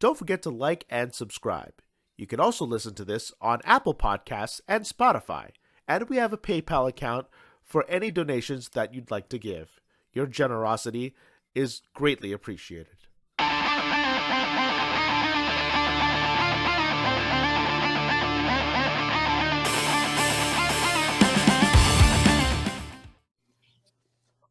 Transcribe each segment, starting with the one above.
don't forget to like and subscribe. You can also listen to this on Apple Podcasts and Spotify, and we have a PayPal account for any donations that you'd like to give. Your generosity is greatly appreciated.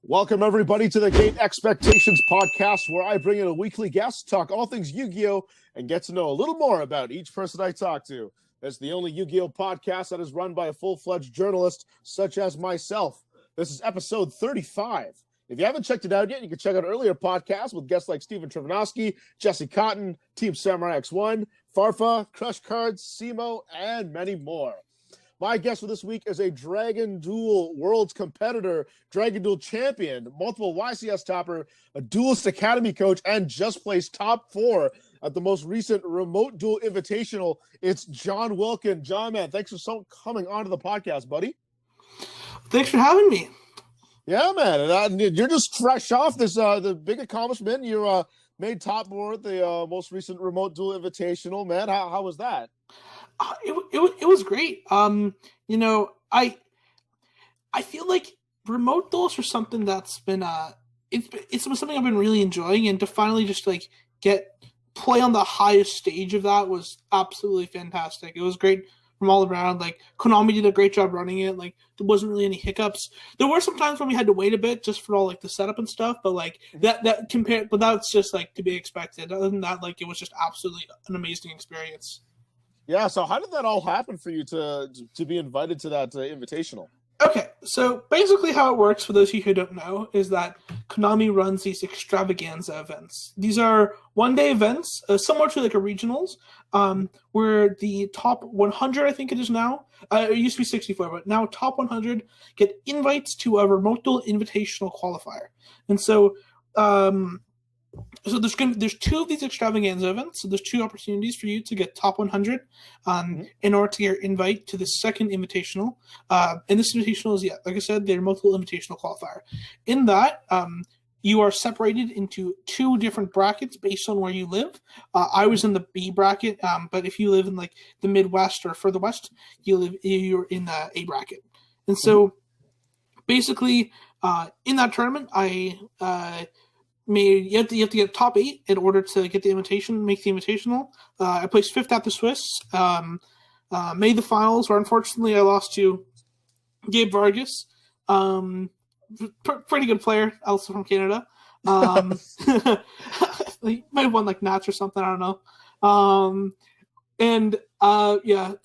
Welcome, everybody, to the Gate Expectations podcast, where I bring in a weekly guest, talk all things Yu-Gi-Oh!, and get to know a little more about each person I talk to. It's the only Yu-Gi-Oh! Podcast that is run by a full-fledged journalist such as myself. This is episode 35. If you haven't checked it out yet, you can check out earlier podcasts with guests like Stephen Trivanovsky, Jesse Cotton, Team Samurai X1, Farfa, Crush Cards, Simo, and many more. My guest for this week is a Dragon Duel Worlds competitor, Dragon Duel champion, multiple YCS topper, a Duelist Academy coach, and just placed top 4 at the most recent Remote Duel Invitational. It's John Wilkin. John, man, thanks for coming onto the podcast, buddy. Thanks for having me. Yeah, man. You're just fresh off this the big accomplishment. You made top 4 at the most recent Remote Duel Invitational, man. How was that? It was great. I feel like remote duels are something that's been it's been something I've been really enjoying, and to finally just like play on the highest stage of that was absolutely fantastic. It was great from all around. Like Konami did a great job running it. Like there wasn't really any hiccups. There were some times when we had to wait a bit just for all like the setup and stuff, but like but that's just like to be expected. Other than that, like it was just absolutely an amazing experience. Yeah, so how did that all happen for you to be invited to that invitational? Okay, so basically how it works, for those of you who don't know, is that Konami runs these extravaganza events. These are one-day events, similar to like a regionals, where the top 100, I think it is now, it used to be 64, but now top 100 get invites to a Remote Duel Invitational qualifier. And so there's 2 of these extravaganza events, so there's 2 opportunities for you to get top 100 in order to get your invite to the second invitational. And this invitational is, like I said, the Remote Duel Invitational qualifier. In that, you are separated into 2 different brackets based on where you live. I was in the B bracket, but if you live in like the Midwest or further west, you're in the A bracket. And so basically, in that tournament, you have to get top 8 in order to get the invitation, make the invitational. I placed 5th at the Swiss. Made the finals, where unfortunately I lost to Gabe Vargas. Pretty good player, also from Canada. He might have won like Nats or something, I don't know. And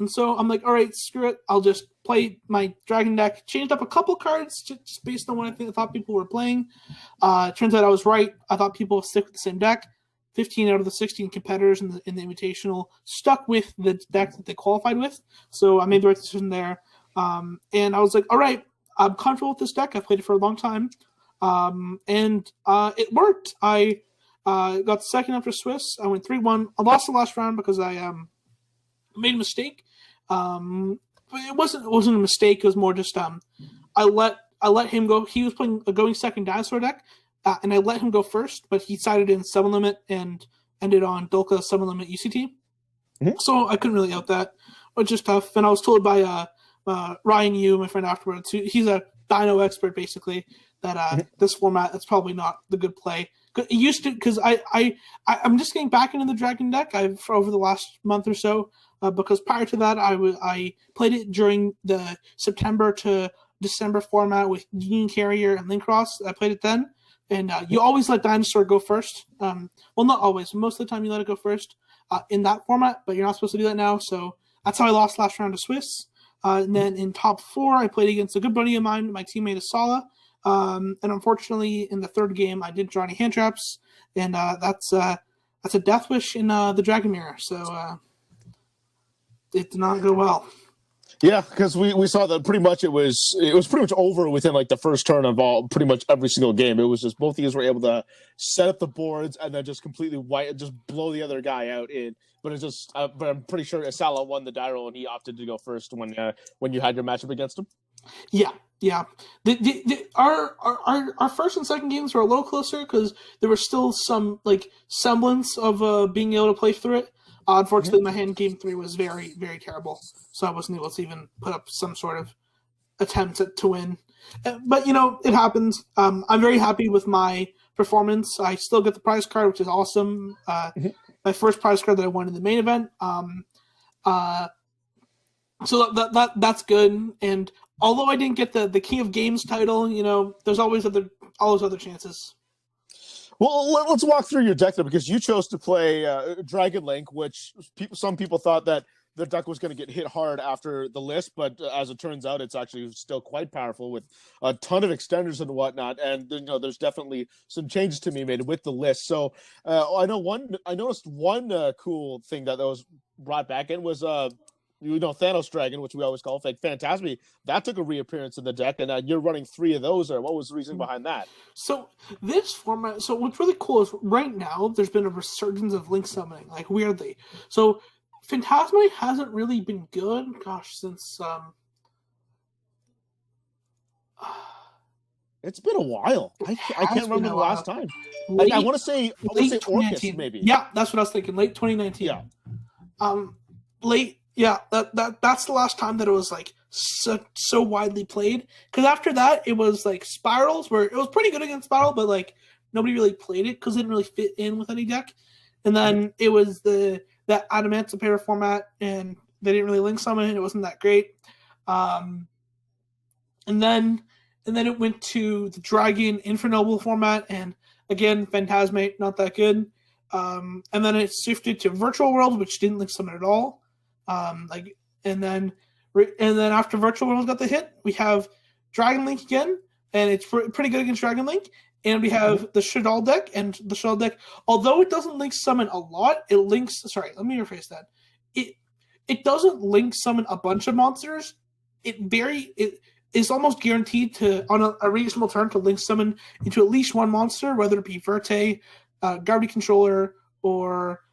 so I'm like, all right, screw it. I'll just play my Dragon deck. Changed up a couple cards just based on what I thought people were playing. Turns out I was right. I thought people would stick with the same deck. 15 out of the 16 competitors in the Invitational stuck with the deck that they qualified with. So I made the right decision there. And I was like, all right, I'm comfortable with this deck. I've played it for a long time. And it worked. I got second after Swiss. I went 3-1. I lost the last round because I made a mistake. But it wasn't a mistake. It was more just I let him go. He was playing a going second dinosaur deck, and I let him go first. But he sided in 7 limit and ended on Dolka 7 limit UCT. Mm-hmm. So I couldn't really out that, which is tough. And I was told by Ryan Yu, my friend afterwards, he's a dino expert basically, that this format that's probably not the good play. It used to, because I'm just getting back into the Dragon deck for over the last month or so. Because prior to that, I played it during the September to December format with Union Carrier and Linkross. I played it then, and you always let Dinosaur go first. Well, not always. Most of the time, you let it go first in that format, but you're not supposed to do that now. So that's how I lost last round to Swiss. And then in top 4, I played against a good buddy of mine, my teammate Asala. And unfortunately, in the 3rd game, I didn't draw any hand traps, and that's a death wish in the Dragon Mirror. So. It did not go well. Yeah, because we saw that pretty much it was pretty much over within like the first turn of pretty much every single game. It was just both of you were able to set up the boards and then just completely just blow the other guy out in. But it's just but I'm pretty sure Asala won the Dyro and he opted to go first when you had your matchup against him. Yeah, Yeah, our first and second games were a little closer because there was still some like semblance of being able to play through it. Unfortunately, my hand game 3 was very, very terrible, so I wasn't able to even put up some sort of attempt to win. But it happens. I'm very happy with my performance. I still get the prize card, which is awesome. My first prize card that I won in the main event. So that's good. And although I didn't get the King of Games title, there's always all those other chances. Well, let's walk through your deck though, because you chose to play Dragon Link, which some people thought that the deck was going to get hit hard after the list, but as it turns out, it's actually still quite powerful with a ton of extenders and whatnot. And there's definitely some changes to be made with the list. So I noticed one cool thing that was brought back in was Thanos Dragon, which we always call fake Phantasmi. That took a reappearance in the deck, and you're running 3 of those. Or what was the reason behind that? So this format. So what's really cool is right now there's been a resurgence of link summoning, like weirdly. So Phantasmi hasn't really been good, since it's been a while. I can't remember the last time. I want to say Orcus, maybe. Yeah, that's what I was thinking. Late 2019. Yeah. Late. Yeah, that's the last time that it was like so widely played. Because after that, it was like Spirals, where it was pretty good against Spiral, but like nobody really played it because it didn't really fit in with any deck. And then it was that Adamantipator format, and they didn't really link summon. It wasn't that great. And then it went to the Dragon Infernoble format, and again, Phantasmate, not that good. And then it shifted to Virtual Worlds, which didn't link summon at all. And then after Virtual Worlds got the hit, we have Dragon Link again, and it's pretty good against Dragon Link. And we have the Shadal deck, and the Shadal deck, although it doesn't link summon a lot, it links. Sorry, let me rephrase that. It doesn't link summon a bunch of monsters. It is almost guaranteed to, on a reasonable turn, to link summon into at least one monster, whether it be Verte, Gravity Controller, or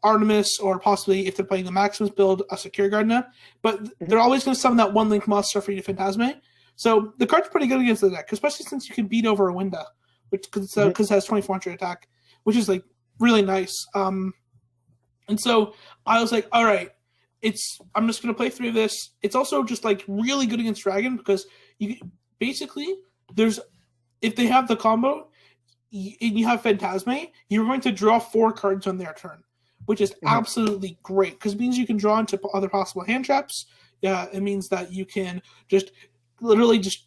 Artemis, or possibly, if they're playing the Maximus build, a Secure Gardena. But they're always going to summon that one link monster for you to Phantasme. So the card's pretty good against the deck, especially since you can beat over a Winda, because it has 2400 attack, which is like really nice. And so I was like, all right, I'm just going to play through this. It's also just like really good against Dragon, because you basically, if they have the combo and you have Phantasme, you're going to draw 4 cards on their turn, which is absolutely great, because it means you can draw into other possible hand traps. Yeah, it means that you can literally just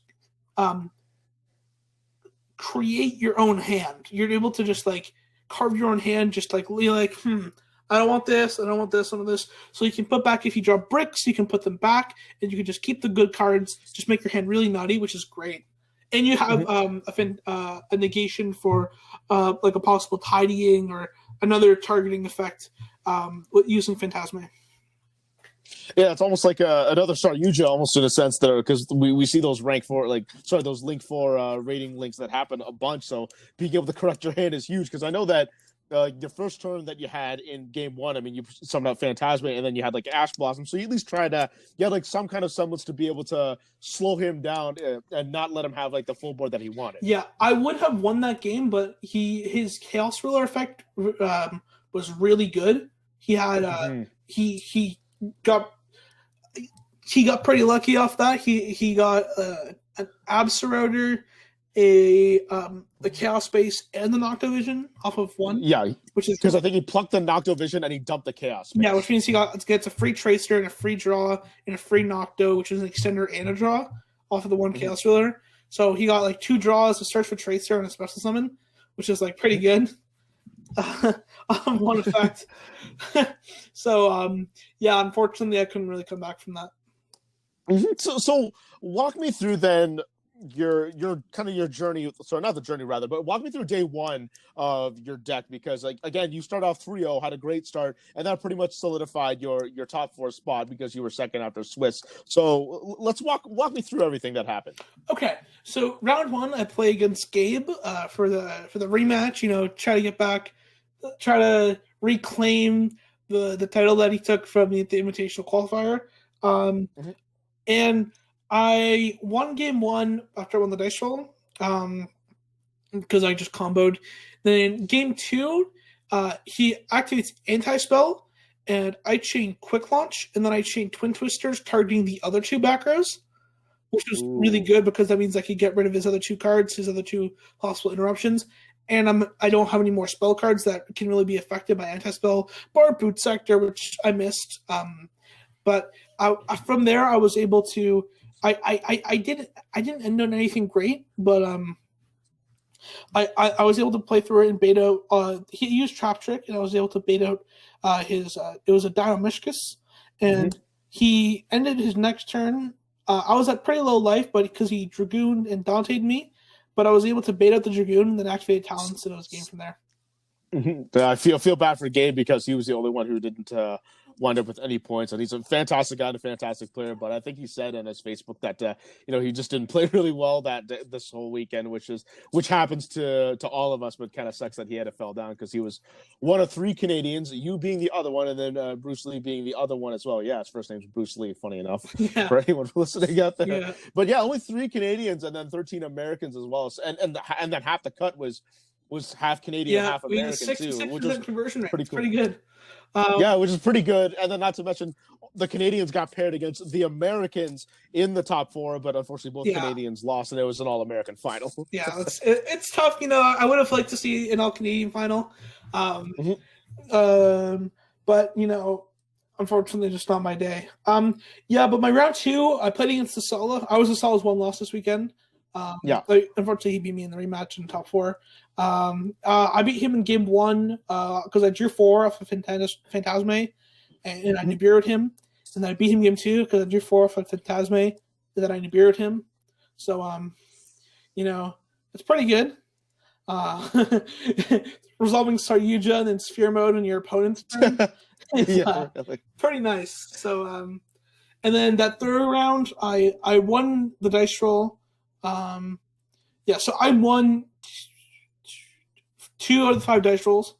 create your own hand. You're able to just like carve your own hand, just like I don't want this, I don't want this, I don't want this. So you can put back, if you draw bricks, you can put them back, and you can just keep the good cards, just make your hand really nutty, which is great. And you have a negation for like a possible tidying or another targeting effect using Phantasme. Yeah, it's almost like another Saryuja, almost in a sense, there, because we see those those link 4 rating links that happen a bunch. So being able to correct your hand is huge, because I know that the first turn that you had in game 1, I mean, you summoned out Phantasma, and then you had like Ash Blossom. So you at least tried you had like some kind of semblance to be able to slow him down and not let him have like the full board that he wanted. Yeah, I would have won that game, but his Chaos Ruler effect was really good. He had he got pretty lucky off that. He got an Absolutor, a Chaos Base, and the Noctovision off of one. Yeah, which is because I think he plucked the Noctovision and he dumped the Chaos Base. Yeah, which means he gets a free Tracer and a free draw and a free Nocto, which is an extender and a draw off of the one Chaos Ruler. So he got like 2 draws, a search for Tracer, and a special summon, which is like pretty good. One effect. So yeah, unfortunately, I couldn't really come back from that. So walk me through then your kind of your journey. Sorry, not the journey rather, but walk me through day 1 of your deck, because like again, you start off 3-0, had a great start, and that pretty much solidified your top 4 spot because you were second after Swiss. So let's walk me through everything that happened. Okay, so round 1, I play against Gabe for the rematch. Try to get back, try to reclaim the title that he took from the Invitational qualifier. And I won game 1 after I won the dice roll, because I just comboed. Then game 2, he activates anti-spell, and I chain quick launch, and then I chain twin twisters targeting the other 2 back rows, which was really good because that means I could get rid of his other 2 cards, his other 2 possible interruptions. And I don't have any more spell cards that can really be affected by anti-spell, bar Boot Sector, which I missed. But from there, I was able to. I didn't end on anything great, but I was able to play through it and bait out. He used Trap Trick, and I was able to bait out his. It was a Diomishkus, and he ended his next turn. I was at pretty low life, but because he Dragooned and Dante'd me, but I was able to bait out the Dragoon and then activate Talents, and it was game from there. I feel bad for Gabe because he was the only one who didn't wind up with any points, and he's a fantastic guy and a fantastic player. But I think he said on his Facebook that he just didn't play really well this whole weekend, which happens to all of us, but kind of sucks that he had to fell down because he was one of 3 Canadians, you being the other one, and then Bruce Lee being the other one as well. Yeah, his first name's Bruce Lee. Funny enough, for anyone listening out there. Yeah. But yeah, only 3 Canadians and then 13 Americans as well, and then half the cut was half Canadian, half American too, which was conversion rate. Pretty cool. Pretty good. Which is pretty good. And then not to mention the Canadians got paired against the Americans in the top 4, but unfortunately both Canadians lost, and it was an all-American final. Yeah, it's tough. I would have liked to see an all-Canadian final. But, unfortunately just not my day. But my round 2, I played against the Sala. I was the Sala's 1 loss this weekend. Unfortunately, he beat me in the rematch in top 4. I beat him in game 1 because I drew 4 off of Phantasme, and I Nibiru'd him. And then I beat him game 2 because I drew 4 off of Phantasme, and then I Nibiru'd him. So, it's pretty good. Resolving Saryuja and then Sphere Mode in your opponent's turn is pretty nice. So, and then that third round, I won the dice roll. So I won 2 out of the 5 dice rolls.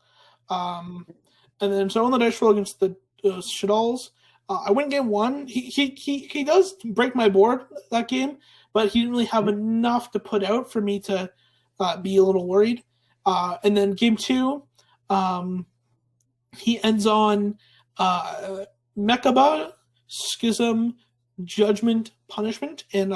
And then so I won the dice roll against the Shaddolls. I win game 1. He does break my board that game, but he didn't really have enough to put out for me to be a little worried. And then game 2, he ends on Mechaba, Schism, Judgment, Punishment, and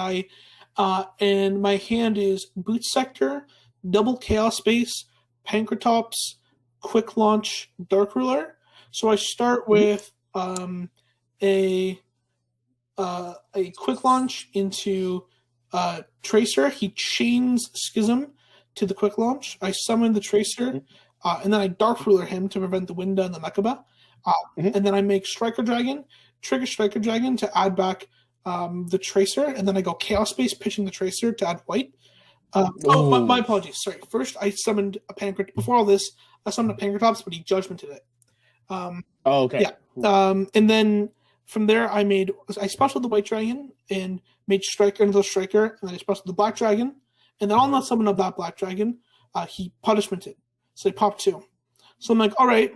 and my hand is Boot Sector, Double Chaos Space, Pankratops, Quick Launch, Dark Ruler. So I start with a Quick Launch into Tracer. He chains Schism to the Quick Launch. I summon the Tracer, and then I Dark Ruler him to prevent the Winda and the Mechaba. And then I make Striker Dragon, trigger Striker Dragon to add back the Tracer, and then I go Chaos Space, pitching the Tracer to add white. My apologies. Sorry. First, I summoned a Pankratops. Before all this, I summoned a Pankratops, but he Judgmented it. Okay. Yeah. And then from there, I specialed the White Dragon and made Striker into the Striker, and then I specialed the Black Dragon, and then on that summon of that Black Dragon, he Punishmented. So he popped 2. So I'm like, all right,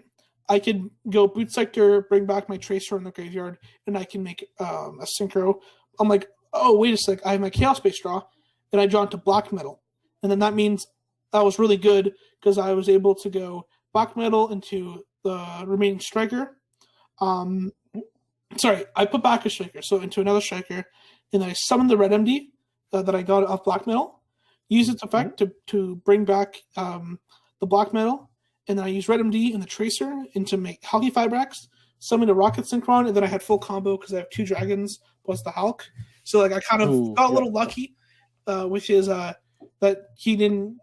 I could go Boot Sector, bring back my Tracer in the graveyard, and I can make a Synchro. I'm like, oh, wait a sec, I have my Chaos Space draw, and I draw into Black Metal. And then that means that was really good because I was able to go Black Metal into the remaining Striker. I put back a Striker, so into another Striker, and then I summon the Red MD that I got off Black Metal, use its effect to bring back the Black Metal, and then I use Red MD and the Tracer to make Halky Fibrax, summon a Rocket Synchron, and then I had full combo because I have 2 dragons plus the Hulk. So I kind of got a little lucky, which is that he didn't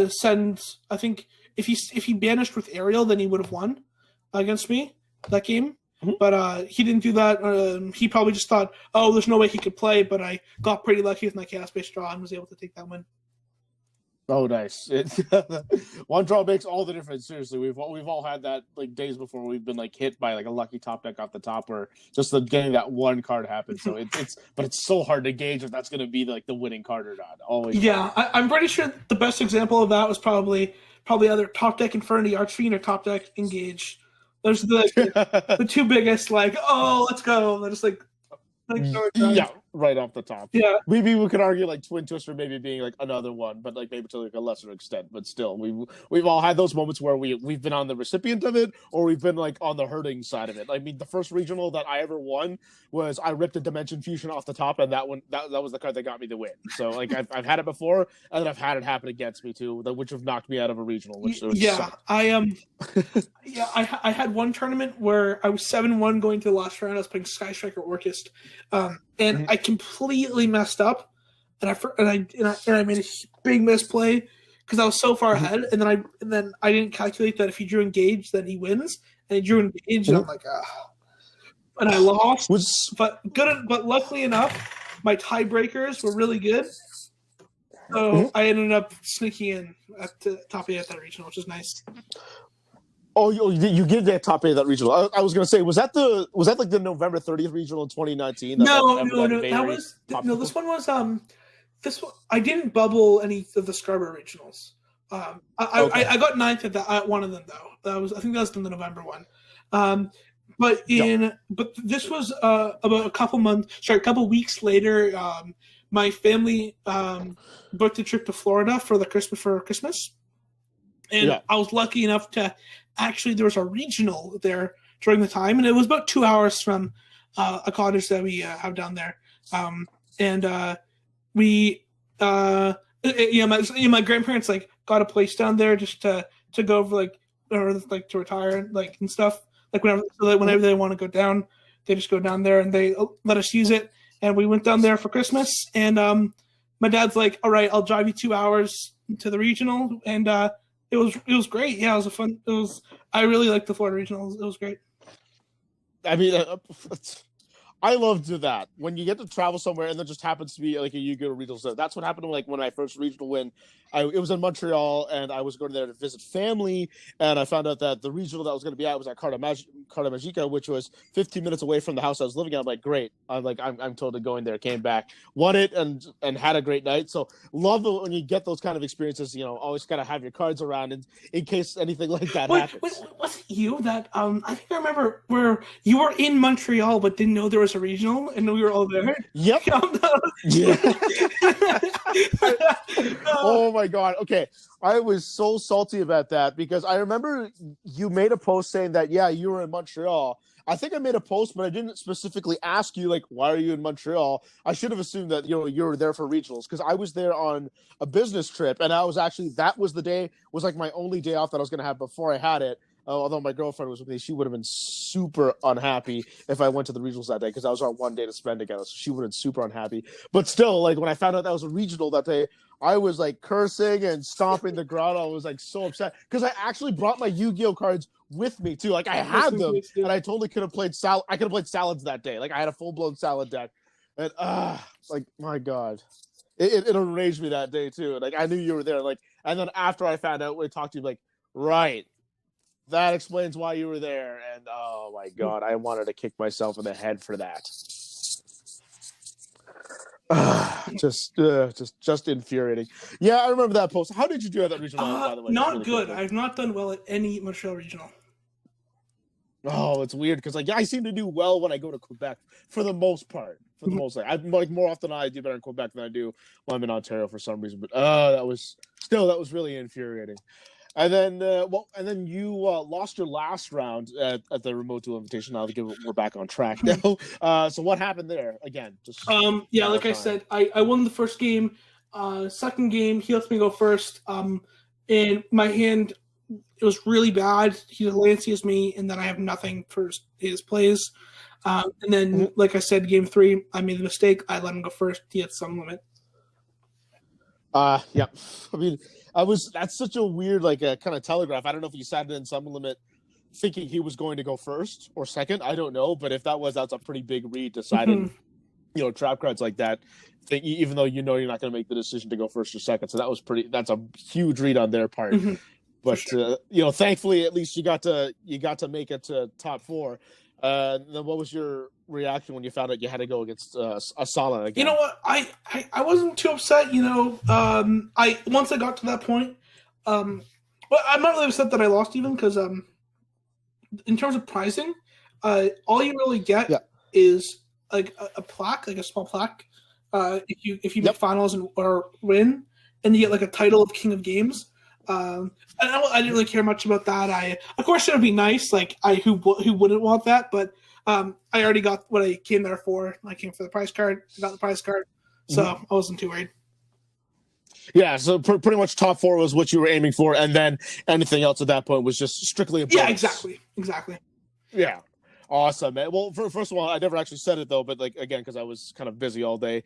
send. I think if he banished with Ariel, then he would have won against me that game. But he didn't do that. He probably just thought, oh, there's no way he could play. But I got pretty lucky with my Chaos Space draw and was able to take that win. Oh, nice! One draw makes all the difference. Seriously, we've all had that days before we've been hit by a lucky top deck off the top, where just getting that one card happens. So it's so hard to gauge if that's going to be the winning card or not. Always. Yeah, I'm pretty sure the best example of that was probably either top deck Infernity Archfiend or top deck Engage. Those are the 2 biggest. Oh, let's go. They're just Like, so Yeah, right off the top. Yeah. Maybe we could argue like Twin Twister maybe being like another one, but like maybe to like a lesser extent. But still, we've all had those moments where we've been on the recipient of it, or we've been like on the hurting side of it. I mean, the first regional that I ever won was I ripped a Dimension Fusion off the top, and that was the card that got me the win. So like I've had it before, and then I've had it happen against me too, which have knocked me out of a regional. Which sucked. I had one tournament where I was 7-1 going to the last round. I was playing Sky Striker Orchest, and I completely messed up, and I made a big misplay because I was so far ahead, and then I didn't calculate that if he drew engage, then he wins, and he drew engage, and I'm like, and I lost. But luckily enough, my tiebreakers were really good, so I ended up sneaking in at the top 8 at that regional, which is nice. Oh, you did that top 8 of that regional. I was going to say, was that like the November 30th regional in 2019? No. This one was I didn't bubble any of the Scarborough regionals. I got 9th at one of them though. I think that was the November one. But this was about a couple weeks later. My family booked a trip to Florida for Christmas. And I was lucky enough to actually, there was a regional there during the time, and it was about 2 hours from a cottage that we have down there. My grandparents like got a place down there just to go over to retire and stuff. Like whenever they want to go down, they just go down there and they let us use it. And we went down there for Christmas, and my dad's like, "All right, I'll drive you 2 hours to the regional," and it was great. Yeah, I really liked the Florida regionals. It was great. I mean, I loved that when you get to travel somewhere and there just happens to be like a Yu-Gi-Oh regional. So that's what happened to like when my first regional win. It was in Montreal, and I was going there to visit family, and I found out that the regional that I was going to be at was at Carta Magica, which was 15 minutes away from the house I was living in. I'm like, great. I'm totally going there. Came back, won it, and had a great night. So love when you get those kind of experiences. Always gotta have your cards around in case anything like that happens. Wait, was it you that I think I remember where you were in Montreal but didn't know there was a regional, and we were all there? Yep. Yeah. Oh my God. Okay. I was so salty about that because I remember you made a post saying that, you were in Montreal. I think I made a post, but I didn't specifically ask you, like, why are you in Montreal? I should have assumed that, you were there for regionals because I was there on a business trip, and that was the day, was like my only day off that I was going to have before I had it. Although my girlfriend was with me, she would have been super unhappy if I went to the regionals that day because I was on one day to spend together. So she would have been super unhappy. But still, like when I found out that was a regional that day, I was like cursing and stomping the ground. I was like so upset because I actually brought my Yu-Gi-Oh cards with me too. Like I had them, and I totally could have played I could have played salads that day. Like I had a full-blown salad deck, and like my God, it enraged me that day too. Like I knew you were there. Like, and then after I found out, we talked to you. Like, right. That explains why you were there, and oh my God, I wanted to kick myself in the head for that. Just infuriating. Yeah, I remember that post. How did you do at that regional? By the way, not really good. I've not done well at any Montreal regional. Oh, it's weird because I seem to do well when I go to Quebec for the most part. I'm like more often I do better in Quebec than I do when I'm in Ontario for some reason. But that was really infuriating. And then you lost your last round at the Remote Duel Invitational. Now that we're back on track now. So what happened there again? Like I said, I won the first game. Second game, he lets me go first. And my hand, it was really bad. He lanciers me, and then I have nothing for his plays. And then, like I said, game 3, I made a mistake. I let him go first. He had some limit. Yeah. I mean, that's such a weird, kind of telegraph. I don't know if you sat in some limit thinking he was going to go first or second. I don't know. But if that's a pretty big read deciding, trap cards like that, even though you're not going to make the decision to go first or second. So that's a huge read on their part. But, sure. Thankfully, at least you got to make it to top 4. Then what was your reaction when you found out you had to go against Asala again? You know what? I wasn't too upset. Once I got to that point, I'm not really upset that I lost even because in terms of pricing, all you really get is a plaque, like a small plaque, if you make finals or win, and you get like a title of King of Games. I didn't really care much about that. Of course, it would be nice. Like who wouldn't want that? But I already got what I came there for. I came for the prize card. I got the prize card, so I wasn't too worried. Yeah, so pretty much top 4 was what you were aiming for, and then anything else at that point was just strictly a bonus. Yeah, exactly. Yeah, awesome, man. Well, first of all, I never actually said it though, but like again, because I was kind of busy all day.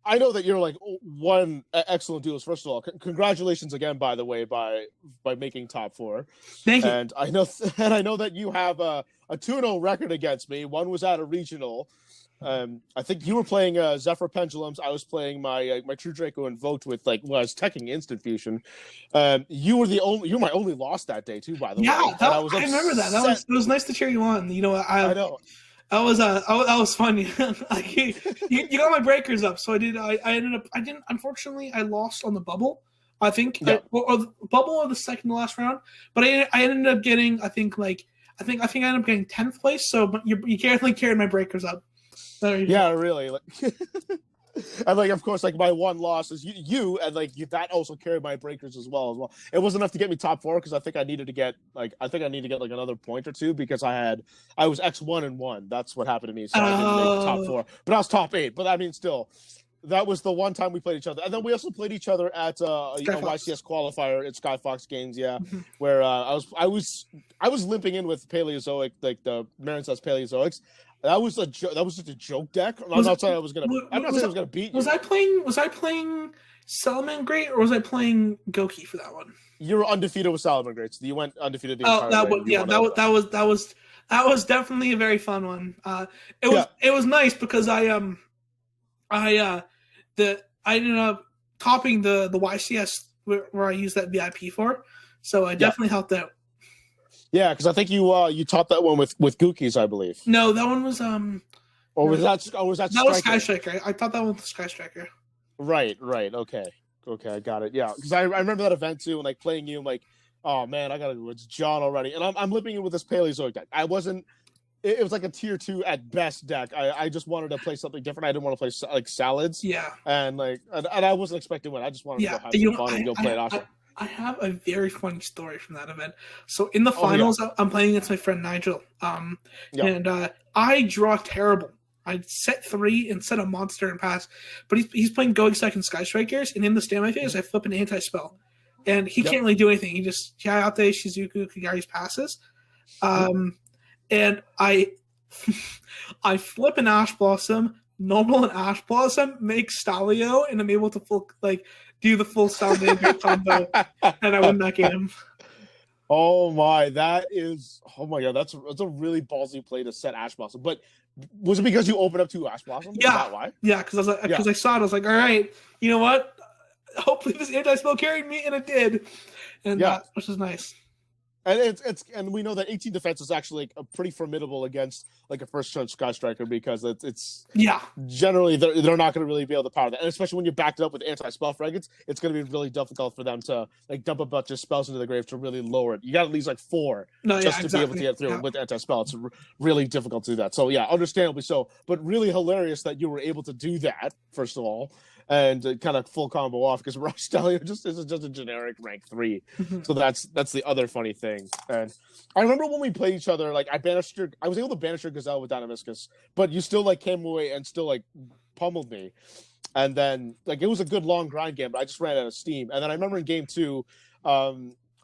I know that you're like one excellent duelist. First of all, congratulations again, by the way, by making top 4. Thank you. And I know that you have a 2-0 record against me. One was at a regional. I think you were playing Zephyr Pendulums. I was playing my True Draco Invoked with I was teching Instant Fusion. You were my only loss that day too, by the way. Yeah, I remember that. It was nice to cheer you on. You know, I know. That was fun. you got my breakers up, so I did. I ended up. I didn't. Unfortunately, I lost on the bubble. I think, or the bubble or the second to last round. But I ended up getting. I think I ended up getting 10th place. So you carefully carried my breakers up. Yeah, really. And of course, my one loss is you, and that also carried my breakers as well. It wasn't enough to get me top 4 because I think I needed to get another point or 2 because I was X1 and 1. That's what happened to me, so I didn't make top 4. But I was top 8. But I mean, still, that was the one time we played each other, and then we also played each other at a YCS qualifier at Skyfox Games, where I was limping in with Paleozoic, the Marin says Paleozoics. That was just a joke deck. I'm not saying I was gonna beat you. Was I playing Salamangreat or was I playing Goki for that one? You were undefeated with Salamangreat. So you went undefeated the entire way. That was definitely a very fun one. It was nice because I ended up topping the YCS where I used that VIP for, so I definitely helped out. Yeah, because I think you topped that one with Gookies, I believe. No, that one was Or was that that was Sky Striker? I thought that one was Sky Striker. Right. Okay, I got it. Yeah, because I remember that event too, and playing you, oh man, I gotta go. It's John already, and I'm limping in with this Paleozoic deck. I wasn't. It was like a tier 2 at best deck. I just wanted to play something different. I didn't want to play salads. Yeah. And I wasn't expecting to win. I just wanted to go have some fun and go play it awesome. I have a very funny story from that event. So in the finals, I'm playing against my friend Nigel. And I draw terrible. I set 3 and set a monster and pass. But he's playing Going Second Sky Strikers, and in the standby phase, I flip an anti-spell. And he can't really do anything. He just Kayate, Shizuku, Kagari's passes. And I flip an Ash Blossom, normal and Ash Blossom, make Stalio, and I'm able to do the full Salamangreat combo, and I win that game. Oh my god, that's a really ballsy play to set Ash Blossom. But was it because you opened up 2 Ash Blossoms? Yeah. Is that why? Yeah, because I saw it, I was like, all right, you know what? Hopefully this anti-spell carried me, and it did. And which is nice. And and we know that 18 defense is actually pretty formidable against a first turn Sky Striker because it's generally they're not going to really be able to power that, and especially when you backed it up with anti-spell frigates, it's going to be really difficult for them to dump a bunch of spells into the grave to really lower it. You got at least 4 to be able to get through with anti-spell. It's really difficult to do that. So understandably so, but really hilarious that you were able to do that first of all. And kind of full combo off because Rush Stallion is just a generic rank 3. So that's the other funny thing. And I remember when we played each other, I was able to banish your Gazelle with Dynamiscus, but you still came away and still pummeled me. And then it was a good long grind game, but I just ran out of steam. And then I remember in game 2,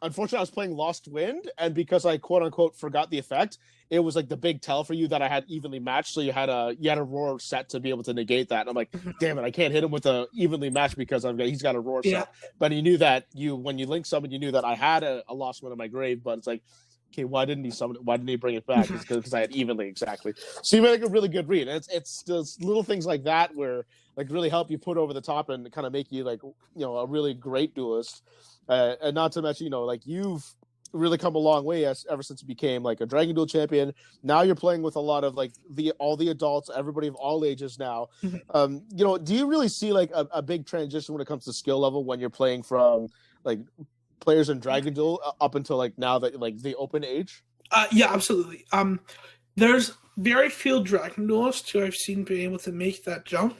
unfortunately I was playing Lost Wind, and because I quote unquote forgot the effect, it was the big tell for you that I had evenly matched, so you had a roar set to be able to negate that. And I'm like, damn it, I can't hit him with a evenly matched because he's got a roar set. But you knew that when you link summon, you knew that I had a Lost Wind in my grave, but it's okay, why didn't he summon it? Why didn't he bring it back? It's because I had evenly, exactly. So you made a really good read. And it's just little things like that where really help you put over the top and kind of make you a really great duelist. And not to mention, you've really come a long way ever since you became a Dragon Duel champion. Now you're playing with a lot of all the adults, everybody of all ages now. Do you really see a big transition when it comes to skill level when you're playing from players in Dragon Duel up until now that the open age? Yeah, absolutely. There's very few Dragon Duelists who I've seen be able to make that jump.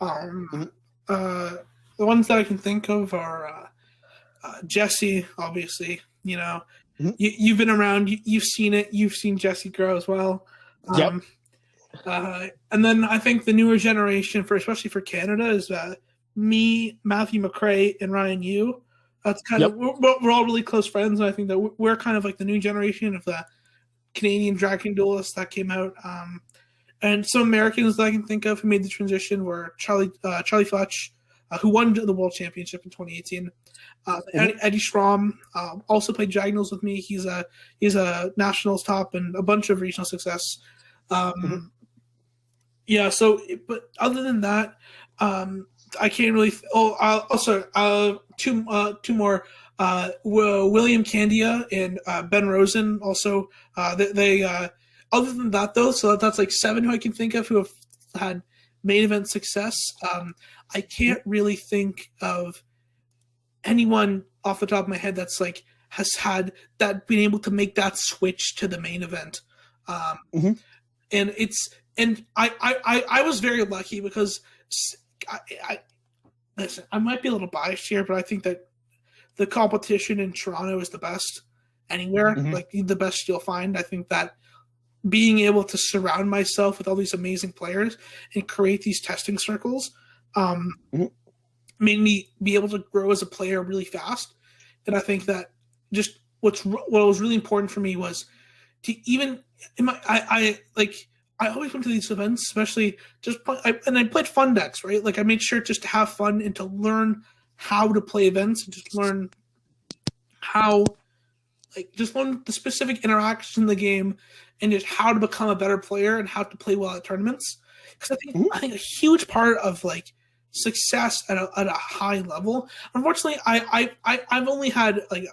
The ones that I can think of are Jesse, obviously. You've been around, you've seen it, you've seen Jesse grow as well. Yep. And then I think the newer generation, especially for Canada, is me, Matthew McRae, and Ryan Yu. That's kind of we're all really close friends, and I think that we're kind of like the new generation of the Canadian Dragon Duelists that came out. And some Americans that I can think of who made the transition were Charlie Fletch, who won the World Championship in 2018. Eddie Schramm also played Dragon Duels with me. He's a nationals top and a bunch of regional success. Yeah. So, but other than that, I can't really. Two more. William Candia and Ben Rosen also. They other than that though, so that's like 7 who I can think of who have had main event success. I can't really think of anyone off the top of my head that's like has had that, been able to make that switch to the main event. And I was very lucky because listen, I might be a little biased here, but I think that the competition in Toronto is the best anywhere, like the best you'll find. I think that being able to surround myself with all these amazing players and create these testing circles made me be able to grow as a player really fast. And I think that just what was really important for me was to even I always went to these events, especially and I played fun decks, right? Like I made sure just to have fun and to learn how to play events and just learn learn the specific interactions in the game and just how to become a better player and how to play well at tournaments. Because I think a huge part of like success at a high level. Unfortunately, I've only had like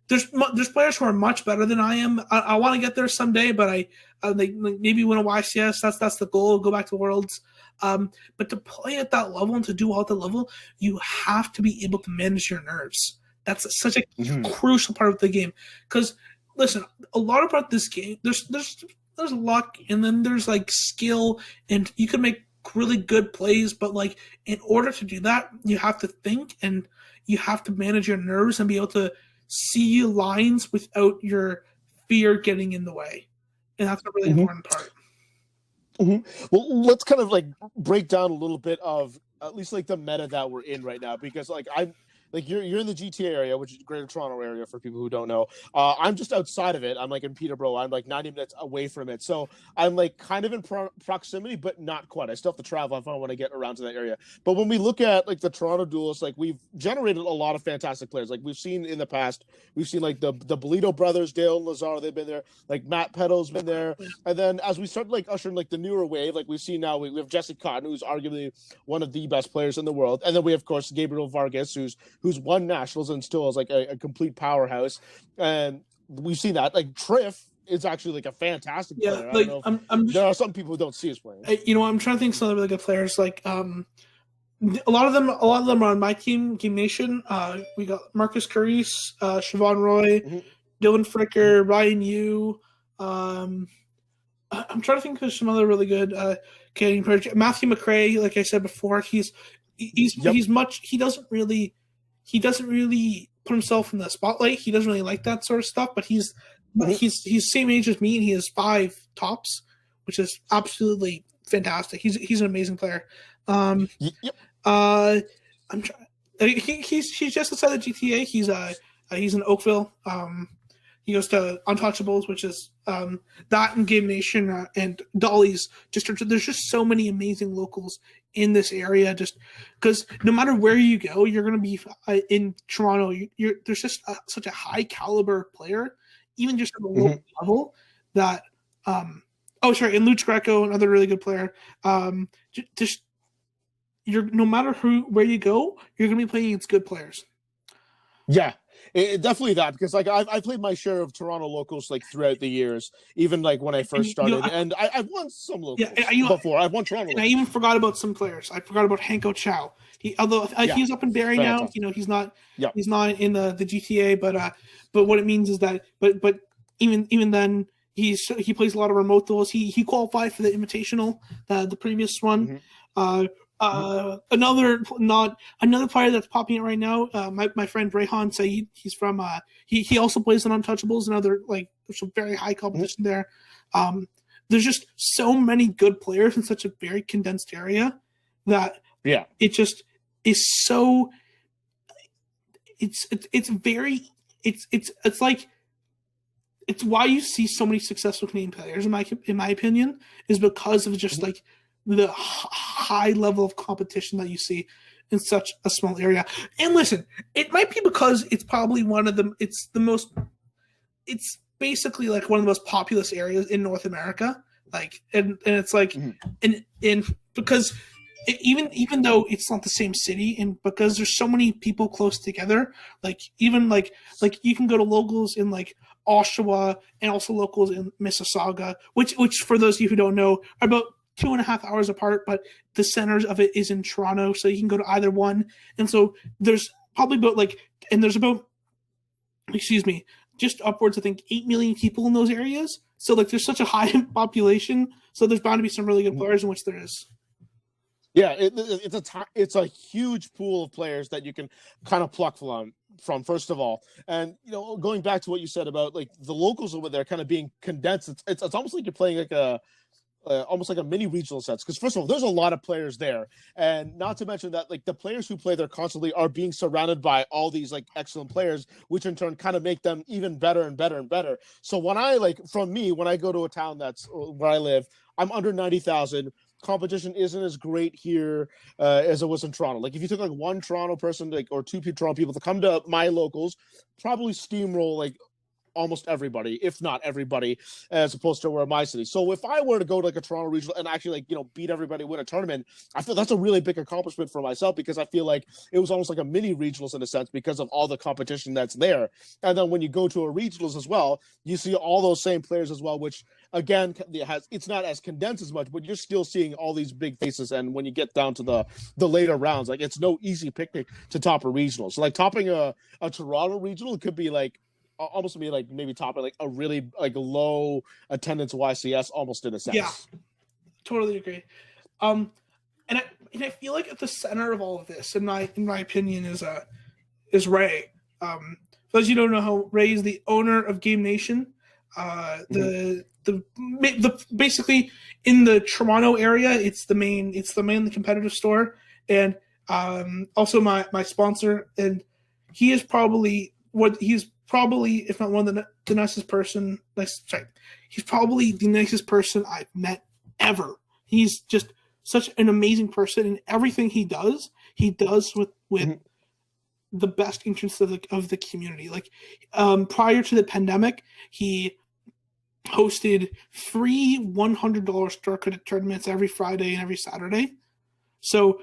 there's players who are much better than I am. I want to get there someday, but I maybe win a YCS. That's the goal. Go back to Worlds. But to play at that level and to do all at that level, you have to be able to manage your nerves. That's such a crucial part of the game. Because listen, a lot about this game, there's luck, and then there's like skill, and you can make really good plays, but like in order to do that, you have to think and you have to manage your nerves and be able to see lines without your fear getting in the way. And that's a really important part. Well, let's kind of like break down a little bit of at least like the meta that we're in right now, because like you're in the GTA area, which is the Greater Toronto area for people who don't know. I'm just outside of it. I'm like in Peterborough. I'm like 90 minutes away from it. So I'm like kind of in proximity, but not quite. I still have to travel if I want to get around to that area. But when we look at like the Toronto Duelists, like we've generated a lot of fantastic players. Like we've seen in the past, we've seen like the Bolito brothers, Dale and Lazar, they've been there. Like Matt Peddle's been there. And then as we start like ushering like the newer wave, like we've seen now, we have Jesse Cotton, who's arguably one of the best players in the world. And then we have, of course, Gabriel Vargas, who's won nationals and still is like a complete powerhouse. And we've seen that like Triff is actually like a fantastic player. Like there are some people who don't see us playing. I'm trying to think of some of the really good players. Like a lot of them are on my team, Game Nation. We got Marcus Carice, Siobhan Roy, Dylan Fricker, Ryan Yu. I'm trying to think of some other really good Canadian players. Matthew McRae, like I said before, he doesn't really put himself in the spotlight. He doesn't really like that sort of stuff, but he's same age as me, and he has 5 tops, which is absolutely fantastic. He's an amazing player. I'm trying. He's just outside the GTA. He's in Oakville. He goes to Untouchables, which is that and Game Nation and Dolly's. There's just so many amazing locals in this area. Just because no matter where you go, you're going to be in Toronto. There's just such a high caliber player, even just at the local level. That and Luch Greco, another really good player. No matter where you go, you're going to be playing against good players. Yeah. Definitely that, because like I played my share of Toronto locals like throughout the years, even like when I first started, and I've won some locals before. I've won Toronto. And I even forgot about some players. I forgot about Hanko Chow. He's up in Barrie now. He's not in the GTA, but what it means is that but even then he plays a lot of remote duels. He qualified for the Invitational, the previous one. Another player that's popping out right now. My friend Rehan Saeed. He's from he also plays in Untouchables. Another like some very high competition there. There's just so many good players in such a very condensed area that it just is so. It's like. It's why you see so many successful Canadian players, in my opinion, is because of just like the high level of competition that you see in such a small area. And listen, it might be because it's probably it's basically like one of the most populous areas in North America. Like, and it's like, and because even though it's not the same city, and because there's so many people close together, like even like you can go to locals in like Oshawa and also locals in Mississauga, which for those of you who don't know are about 2.5 hours apart, but the centers of it is in Toronto, so you can go to either one. And so there's probably just upwards, I think, 8 million people in those areas. So like there's such a high population, so there's bound to be some really good players, in which there is. Yeah, it's a huge pool of players that you can kind of pluck from first of all. And going back to what you said about like the locals over there kind of being condensed, it's almost like you're playing like almost like a mini regional sense, because first of all, there's a lot of players there, and not to mention that like the players who play there constantly are being surrounded by all these like excellent players, which in turn kind of make them even better and better and better. So when I go to a town that's where I live, I'm under 90,000. Competition isn't as great here as it was in Toronto. Like if you took like one Toronto person, like or two Toronto people to come to my locals, probably steamroll like almost everybody, if not everybody, as opposed to where my city. So if I were to go to like a Toronto regional and actually like beat everybody, win a tournament, I feel that's a really big accomplishment for myself, because I feel like it was almost like a mini regionals in a sense because of all the competition that's there. And then when you go to a regionals as well, you see all those same players as well, which again it's not as condensed as much, but you're still seeing all these big faces. And when you get down to the later rounds, like it's no easy picnic to top a regional. So like topping a Toronto regional could be like almost be like maybe topping like a really like low attendance YCS almost in a sense. Yeah, totally agree. And I feel like at the center of all of this, in my opinion, is Ray. For those you don't know, how Ray is the owner of Game Nation. The basically in the Toronto area, it's the main competitive store, and also my sponsor. And he is probably if not one of the nicest person. He's probably the nicest person I've met ever. He's just such an amazing person, and everything he does with the best interests of the community. Like prior to the pandemic, he hosted free $100 store credit tournaments every Friday and every Saturday. So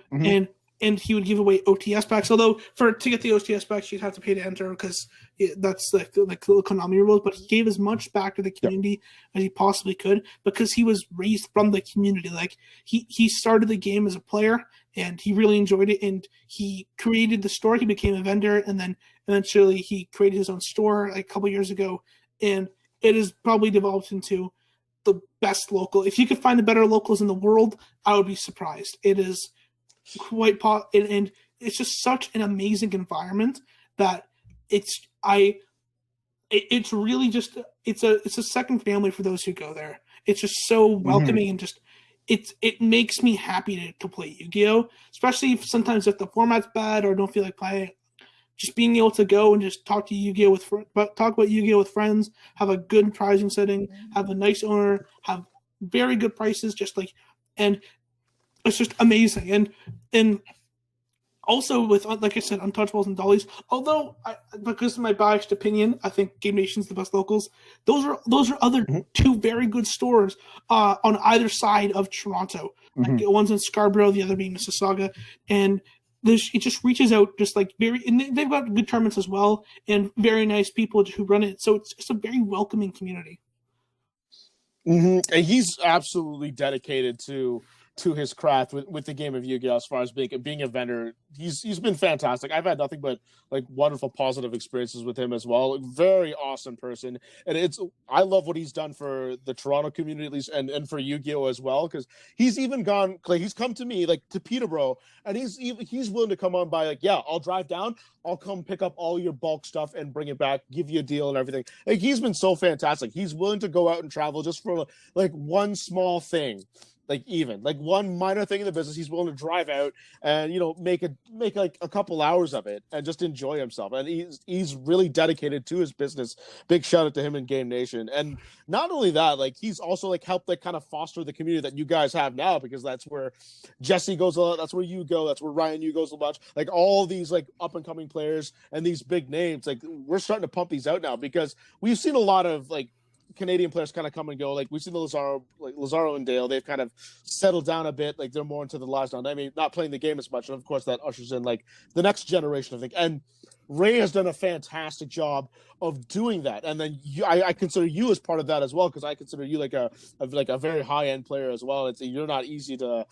and he would give away OTS packs. Although to get the OTS packs, you'd have to pay to enter, because that's like the Konami rules. But he gave as much back to the community as he possibly could, because he was raised from the community. Like he started the game as a player, and he really enjoyed it. And he created the store. He became a vendor, and then eventually he created his own store like a couple years ago. And it has probably developed into the best local. If you could find the better locals in the world, I would be surprised. It is quite and it's just such an amazing environment that it's really just it's a second family for those who go there. It's just so welcoming, and just it makes me happy to play Yu-Gi-Oh, especially if sometimes if the format's bad or don't feel like playing. Just being able to go and just talk about Yu-Gi-Oh with friends, have a good pricing setting, have a nice owner, have very good prices, and it's just amazing. And also with, like I said, Untouchables and Dollies, although because of my biased opinion, I think Game Nation's the best locals. Those are other two very good stores on either side of Toronto. Like one's in Scarborough, the other being Mississauga, and it just reaches out just like and they've got good tournaments as well, and very nice people who run it. So it's just a very welcoming community. And he's absolutely dedicated to to his craft with the game of Yu-Gi-Oh! As far as being a vendor. He's been fantastic. I've had nothing but like wonderful positive experiences with him as well. Very awesome person, and I love what he's done for the Toronto community at least, and for Yu-Gi-Oh! As well, because he's even gone like he's come to me like to Peterborough, and he's willing to come on by like, yeah, I'll drive down, I'll come pick up all your bulk stuff and bring it back, give you a deal and everything. Like he's been so fantastic. He's willing to go out and travel just for like one small thing. Like even like one minor thing in the business, he's willing to drive out and make like a couple hours of it and just enjoy himself. And he's really dedicated to his business. Big shout out to him in Game Nation. And not only that, like he's also like helped like kind of foster the community that you guys have now, because that's where Jesse goes a lot, that's where you go, that's where Ryan you goes a bunch. Like all these like up and coming players and these big names, like we're starting to pump these out now because we've seen a lot of like Canadian players kind of come and go. Like we've seen the Lazaro and Dale, they've kind of settled down a bit. Like they're more into the lives now. I mean, not playing the game as much. And of course that ushers in like the next generation, I think. And Ray has done a fantastic job of doing that. And then I consider you as part of that as well, because I consider you like a very high end player as well. You're not easy to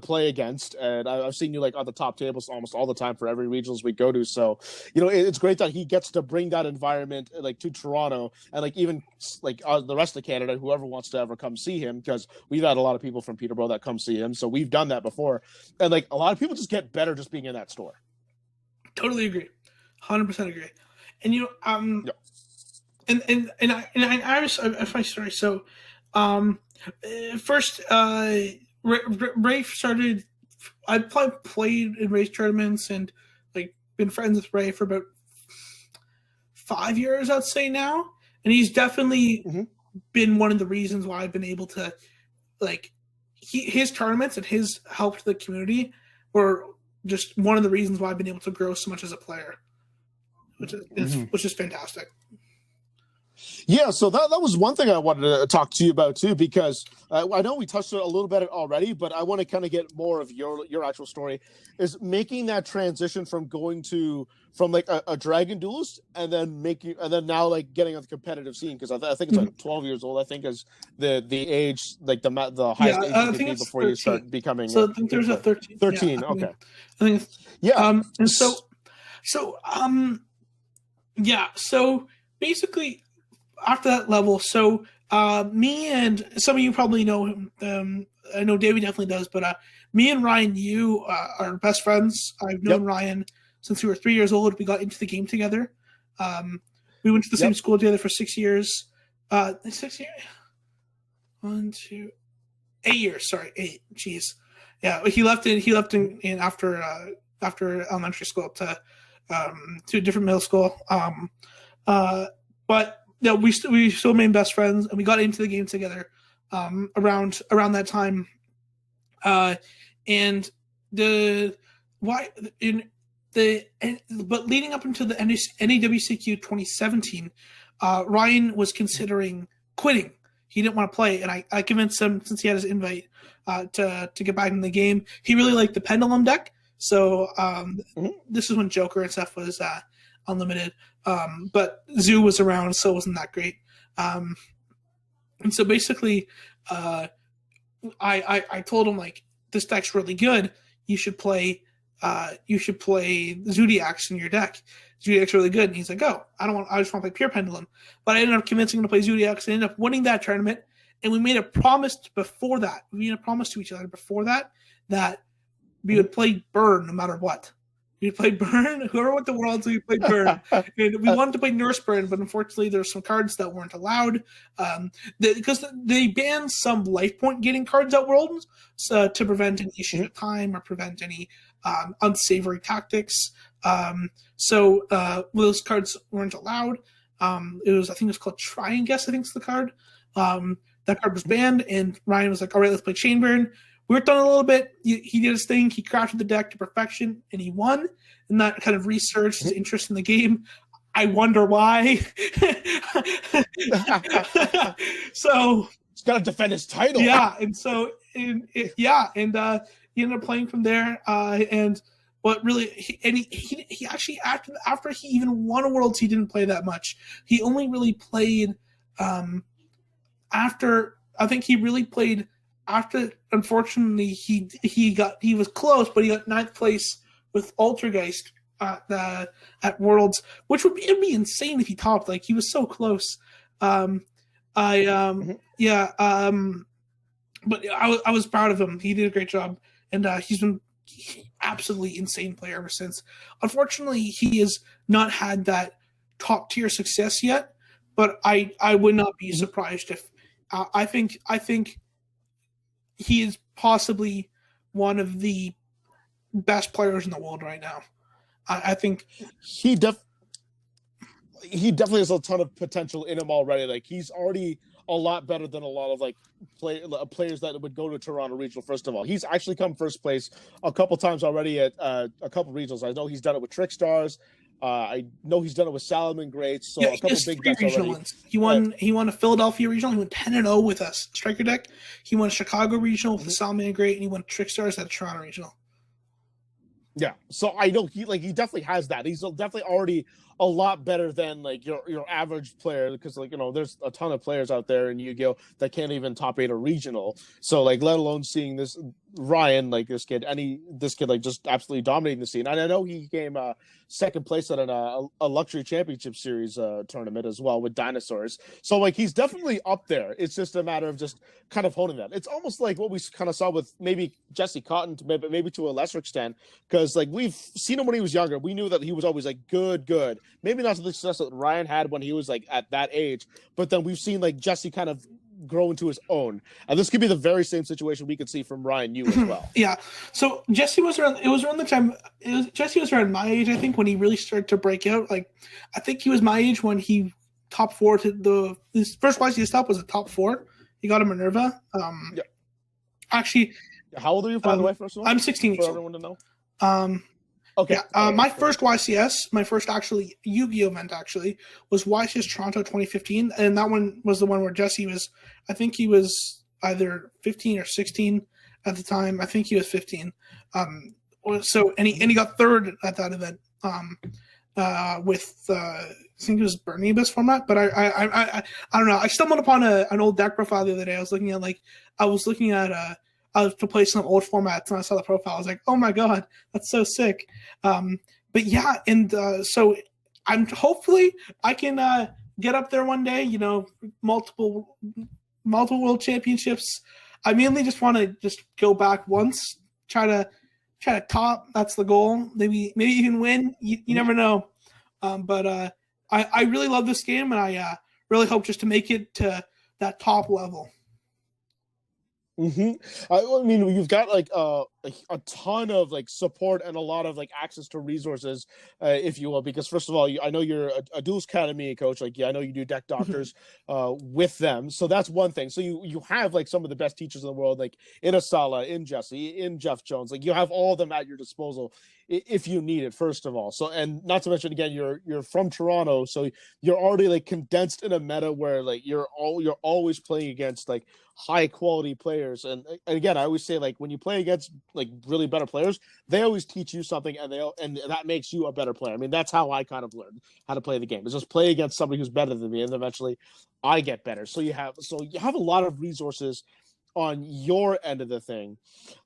play against, and I've seen you like on the top tables almost all the time for every regionals we go to. So it's great that he gets to bring that environment like to Toronto, and like even like the rest of Canada, whoever wants to ever come see him, because we've had a lot of people from Peterborough that come see him, so we've done that before. And like a lot of people just get better just being in that store. Totally agree, 100% agree. And Yep. and I was if I sorry so first Ray started. I played in Ray's tournaments and like been friends with Ray for about 5 years, I'd say now, and he's definitely been one of the reasons why I've been able to like his tournaments and his help to the community were just one of the reasons why I've been able to grow so much as a player, which is fantastic. Yeah, so that was one thing I wanted to talk to you about too, because I know we touched on it a little bit already, but I want to kind of get more of your actual story, is making that transition from like a Dragon Duelist and then now like getting on the competitive scene, because I think it's like 12 years old. I think is the age, like the highest age you can be before 13. You start becoming. So I think there's a 13. 13, yeah, okay. I think yeah. And so basically. After that level, so me and some of you probably know him. I know David definitely does, but me and Ryan Yu are best friends. I've known Ryan since we were 3 years old. We got into the game together. We went to the same school together for 6 years. 6 years? 1, 2, 8 years. Sorry, 8. Jeez. Yeah, he left in after elementary school to a different middle school. But. No, we still remain best friends, and we got into the game together around that time. But leading up into the NAWCQ 2017, Ryan was considering quitting. He didn't want to play, and I convinced him, since he had his invite, to get back in the game. He really liked the Pendulum deck, so this is when Joker and stuff was unlimited. But Zoo was around, so it wasn't that great. And so basically, I told him, like, this deck's really good. You should play Zodiacs in your deck. Zodiac's really good. And he's like, oh, I just want to play pure Pendulum. But I ended up convincing him to play Zodiacs and ended up winning that tournament. And we made a promise before that. We made a promise to each other before that we would play Burn no matter what. We played Burn. Whoever went to Worlds, we played Burn. And we wanted to play Nurse Burn, but unfortunately, there's some cards that weren't allowed because they banned some life point getting cards at Worlds to prevent any issue of time or prevent any unsavory tactics. So those cards weren't allowed. I think it was called Try and Guess. I think it's the card. That card was banned, and Ryan was like, "All right, let's play Chain Burn." We worked on it a little bit. He did his thing. He crafted the deck to perfection, and he won. And that kind of resurged his interest in the game. I wonder why. So he's got to defend his title. Yeah, and so he ended up playing from there. And what really, he actually after he even won a Worlds, he didn't play that much. He only really played after. I think he really played after, unfortunately, he was close, but he got 9th place with Altergeist at Worlds, which it'd be insane if he topped. Like, he was so close. But I was proud of him. He did a great job, and he's been absolutely insane player ever since. Unfortunately, he has not had that top tier success yet, but I would not be surprised if I think he is possibly one of the best players in the world right now. I think he definitely has a ton of potential in him already. Like, he's already a lot better than a lot of like players that would go to Toronto Regional. First of all, he's actually come first place a couple times already at a couple regionals. I know he's done it with Trickstars. I know he's done it with Salomon Greats. So a couple big decks already. Ones. He won a Philadelphia regional. He went 10-0 with a Striker deck. He won a Chicago regional with the Salomon Great, and he won Trickstars at a Toronto regional. Yeah, so I know he definitely has that. He's definitely already a lot better than like your average player, because like, you know, there's a ton of players out there in Yu-Gi-Oh that can't even top 8 a regional. So like, let alone seeing this Ryan, like this kid like just absolutely dominating the scene. And I know he came second place at a luxury championship series tournament as well with Dinosaurs. So like, he's definitely up there. It's just a matter of just kind of holding that. It's almost like what we kind of saw with maybe Jesse Cotton, maybe to a lesser extent, because like we've seen him when he was younger. We knew that he was always like good. Maybe not to the success that Ryan had when he was like at that age, but then we've seen like Jesse kind of grow into his own, and this could be the very same situation we could see from Ryan Yu as well. Yeah. So Jesse was around. It was around the time. Jesse was around my age, I think, when he really started to break out. Like, I think he was my age when he top 4 to his first YCS top was a top 4. He got a Minerva. Yeah. Actually, how old are you, by the way? First of all, I'm 16 years old. For everyone to know. Okay. Yeah, my first YCS, my first actually Yu-Gi-Oh event actually was YCS Toronto 2015, and that one was the one where Jesse was. I think he was either 15 or 16 at the time. I think he was 15. So he got third at that event. With I think it was Bernibus format, but I don't know. I stumbled upon an old deck profile the other day. I was looking at to play some old formats, and I saw the profile. I was like, oh my god, that's so sick. But yeah, and so hopefully I can get up there one day. You know, multiple world championships. I mainly just want to just go back once, try to top. That's the goal. Maybe you can win. You never know. But I really love this game, and I really hope just to make it to that top level. I mean, you've got like a ton of like support and a lot of like access to resources, if you will, because first of all, I know you're a Duels Academy coach. Like, yeah, I know you do deck doctors with them, so that's one thing. So you have like some of the best teachers in the world, like in Asala, in Jesse, in Jeff Jones. Like, you have all of them at your disposal if you need it, first of all. So, and not to mention, again, you're from Toronto, so you're already like condensed in a meta where like you're always playing against like high quality players. And again, I always say, like, when you play against like really better players, they always teach you something, and that makes you a better player. I mean, that's how I kind of learned how to play the game, is just play against somebody who's better than me, and eventually I get better. So you have a lot of resources on your end of the thing,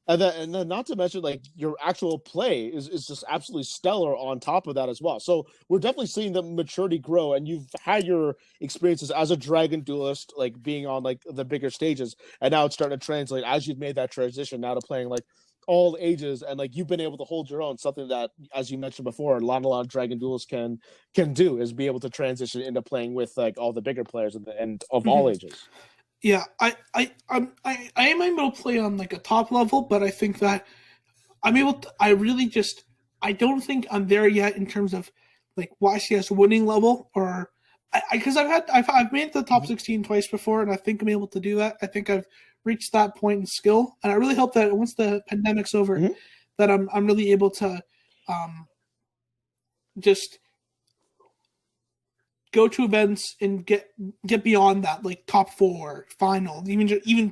and then not to mention, like, your actual play is just absolutely stellar on top of that as well. So we're definitely seeing the maturity grow, and you've had your experiences as a Dragon Duelist, like being on like the bigger stages, and now it's starting to translate as you've made that transition now to playing like all ages, and like you've been able to hold your own, something that, as you mentioned before, a lot of Dragon Duels can do, is be able to transition into playing with like all the bigger players and of all ages. Yeah, I am able to play on like a top level, but I think that I'm able to, I don't think I'm there yet in terms of like YCS winning level, or because I've made the top 16 twice before, and I think I'm able to do that. I think I've reached that point in skill, and I really hope that once the pandemic's over, that I'm really able to just go to events and get beyond that, like top 4 final, even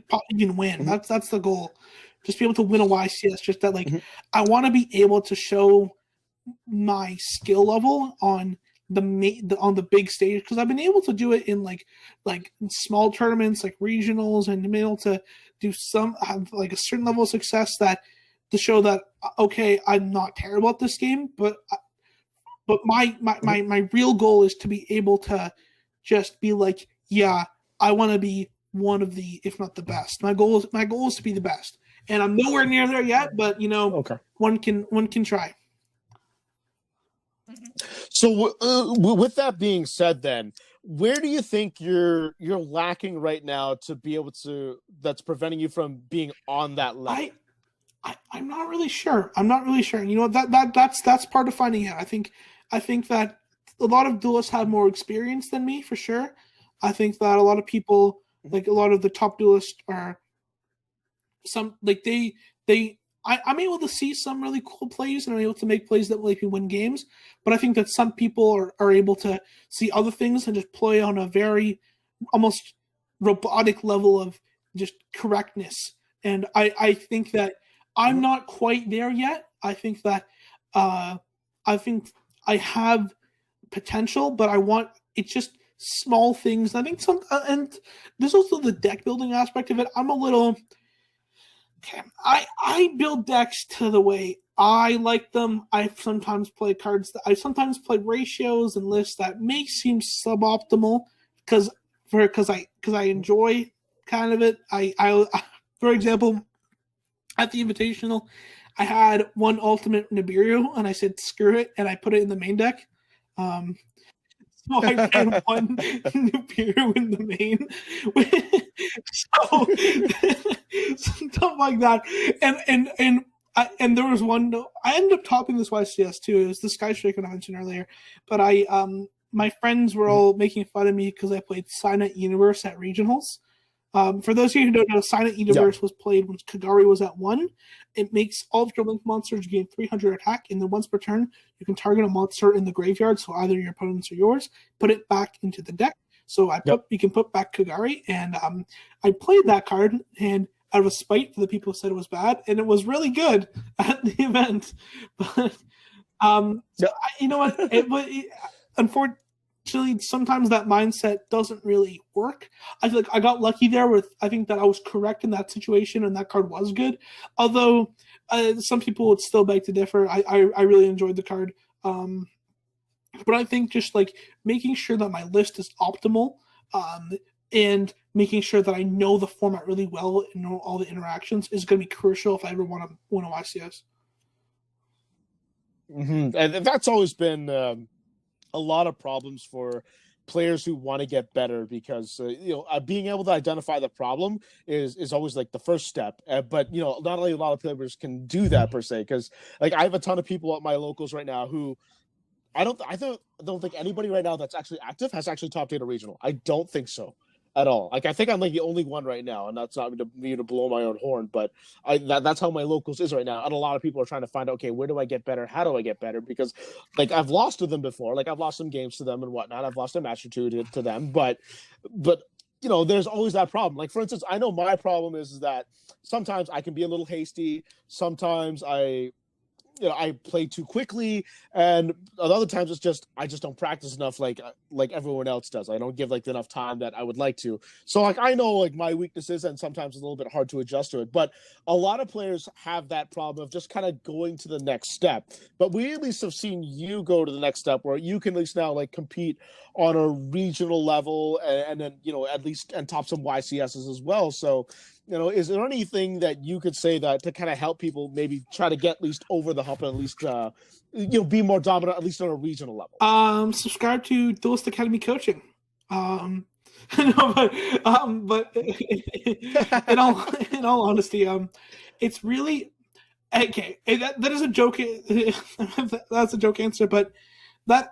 win. That's the goal. Just be able to win a YCS. Just that, like, I want to be able to show my skill level on on the big stage, because I've been able to do it in like small tournaments like regionals, and been able to do have like a certain level of success that to show that okay, I'm not terrible at this game, but my real goal is to be able to just be like, yeah, I want to be one of the, if not the best. My goal is to be the best, and I'm nowhere near there yet. But Okay. one can try. So with that being said, then where do you think you're lacking right now to be able to, that's preventing you from being on that level? I'm not really sure. You know, that's part of finding out. I think that a lot of duelists have more experience than me, for sure. I think that a lot of people, like a lot of the top duelists, are some like I'm able to see some really cool plays, and I'm able to make plays that will make me win games. But I think that some people are able to see other things and just play on a very almost robotic level of just correctness. And I think that I'm not quite there yet. I think that I have potential, but it's just small things. I think and there's also the deck building aspect of it. I'm a little. Okay, I build decks to the way I like them. I sometimes play ratios and lists that may seem suboptimal because I enjoy kind of it. I for example, at the Invitational, I had one ultimate Nibiru, and I said screw it, and I put it in the main deck. So I ran one Nibiru in the main. So stuff like that. And there was one, I ended up topping this YCS too. It was the Sky Striker I mentioned earlier. But my friends were all making fun of me because I played Silent Universe at regionals. For those of you who don't know, Silent Universe was played when Kagari was at 1. It makes all of your link monsters gain 300 attack, and then once per turn, you can target a monster in the graveyard, so either your opponent's or yours, put it back into the deck. So you can put back Kagari, and I played that card, and out of spite for the people who said it was bad, and it was really good at the event. But you know what? Unfortunately, sometimes that mindset doesn't really work. I feel like I got lucky there I think that I was correct in that situation, and that card was good. Although some people would still beg to differ. I really enjoyed the card. But I think just like making sure that my list is optimal, and making sure that I know the format really well and know all the interactions is going to be crucial if I ever want to win a YCS. Mm-hmm. And that's always been a lot of problems for players who want to get better, because being able to identify the problem is always like the first step. But not only a lot of players can do that per se, because like I have a ton of people at my locals right now who I don't think anybody right now that's actually active has actually top 8 a regional. I don't think so at all. Like I think I'm like the only one right now, and that's not me to blow my own horn, but that's how my locals is right now. And a lot of people are trying to find out, okay, where do I get better? How do I get better? Because like I've lost to them before, like I've lost some games to them and whatnot. I've lost a match or two to them, but there's always that problem. Like for instance, I know my problem is that sometimes I can be a little hasty. Sometimes I play too quickly, and other times it's just I just don't practice enough like everyone else does. I don't give like enough time that I would like to. So like I know like my weaknesses, and sometimes it's a little bit hard to adjust to it. But a lot of players have that problem of just kind of going to the next step. But we at least have seen you go to the next step where you can at least now like compete on a regional level, and then at least and top some YCSs as well. So is there anything that you could say that to kind of help people maybe try to get at least over the hump and at least be more dominant, at least on a regional level? Subscribe to Duelist Academy Coaching. No, but in all honesty, it's really okay. That is a joke. That's a joke answer, but that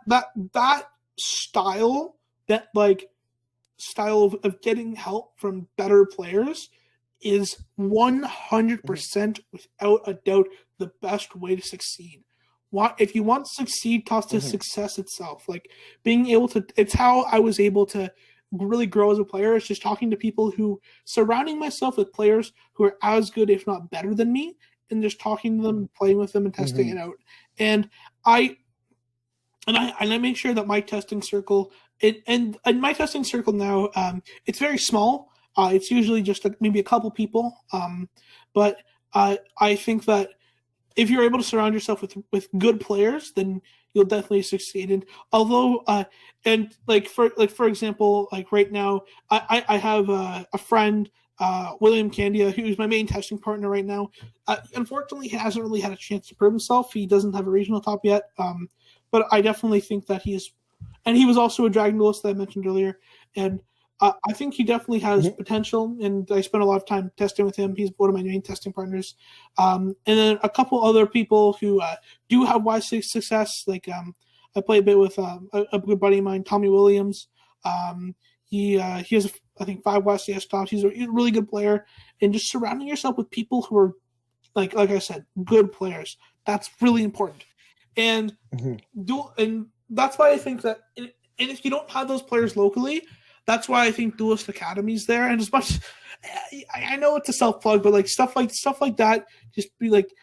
style of getting help from better players is 100% without a doubt the best way to succeed. If you want to succeed, cost to success itself. Like being able to, it's how I was able to really grow as a player. It's just talking to people surrounding myself with players who are as good, if not better than me, and just talking to them, playing with them, and testing it out. And and I make sure that my testing circle and my testing circle now, it's very small. It's usually just maybe a couple people, but I think that if you're able to surround yourself with good players, then you'll definitely succeed. And although and for example, like right now, I have a friend, William Candia, who's my main testing partner right now. Unfortunately, he hasn't really had a chance to prove himself. He doesn't have a regional top yet, but I definitely think that and he was also a Dragon Duelist that I mentioned earlier, and I think he definitely has potential, and I spent a lot of time testing with him. He's one of my main testing partners. And then a couple other people who do have Y6 success, like I play a bit with a good buddy of mine, Tommy Williams. He has, I think, 5 YCS tops. He's a really good player. And just surrounding yourself with people who are, like I said, good players. That's really important. And and that's why I think that, and if you don't have those players locally, that's why I think Duelist Academy's there. And as much, I know it's a self plug, but like stuff like that, just be like,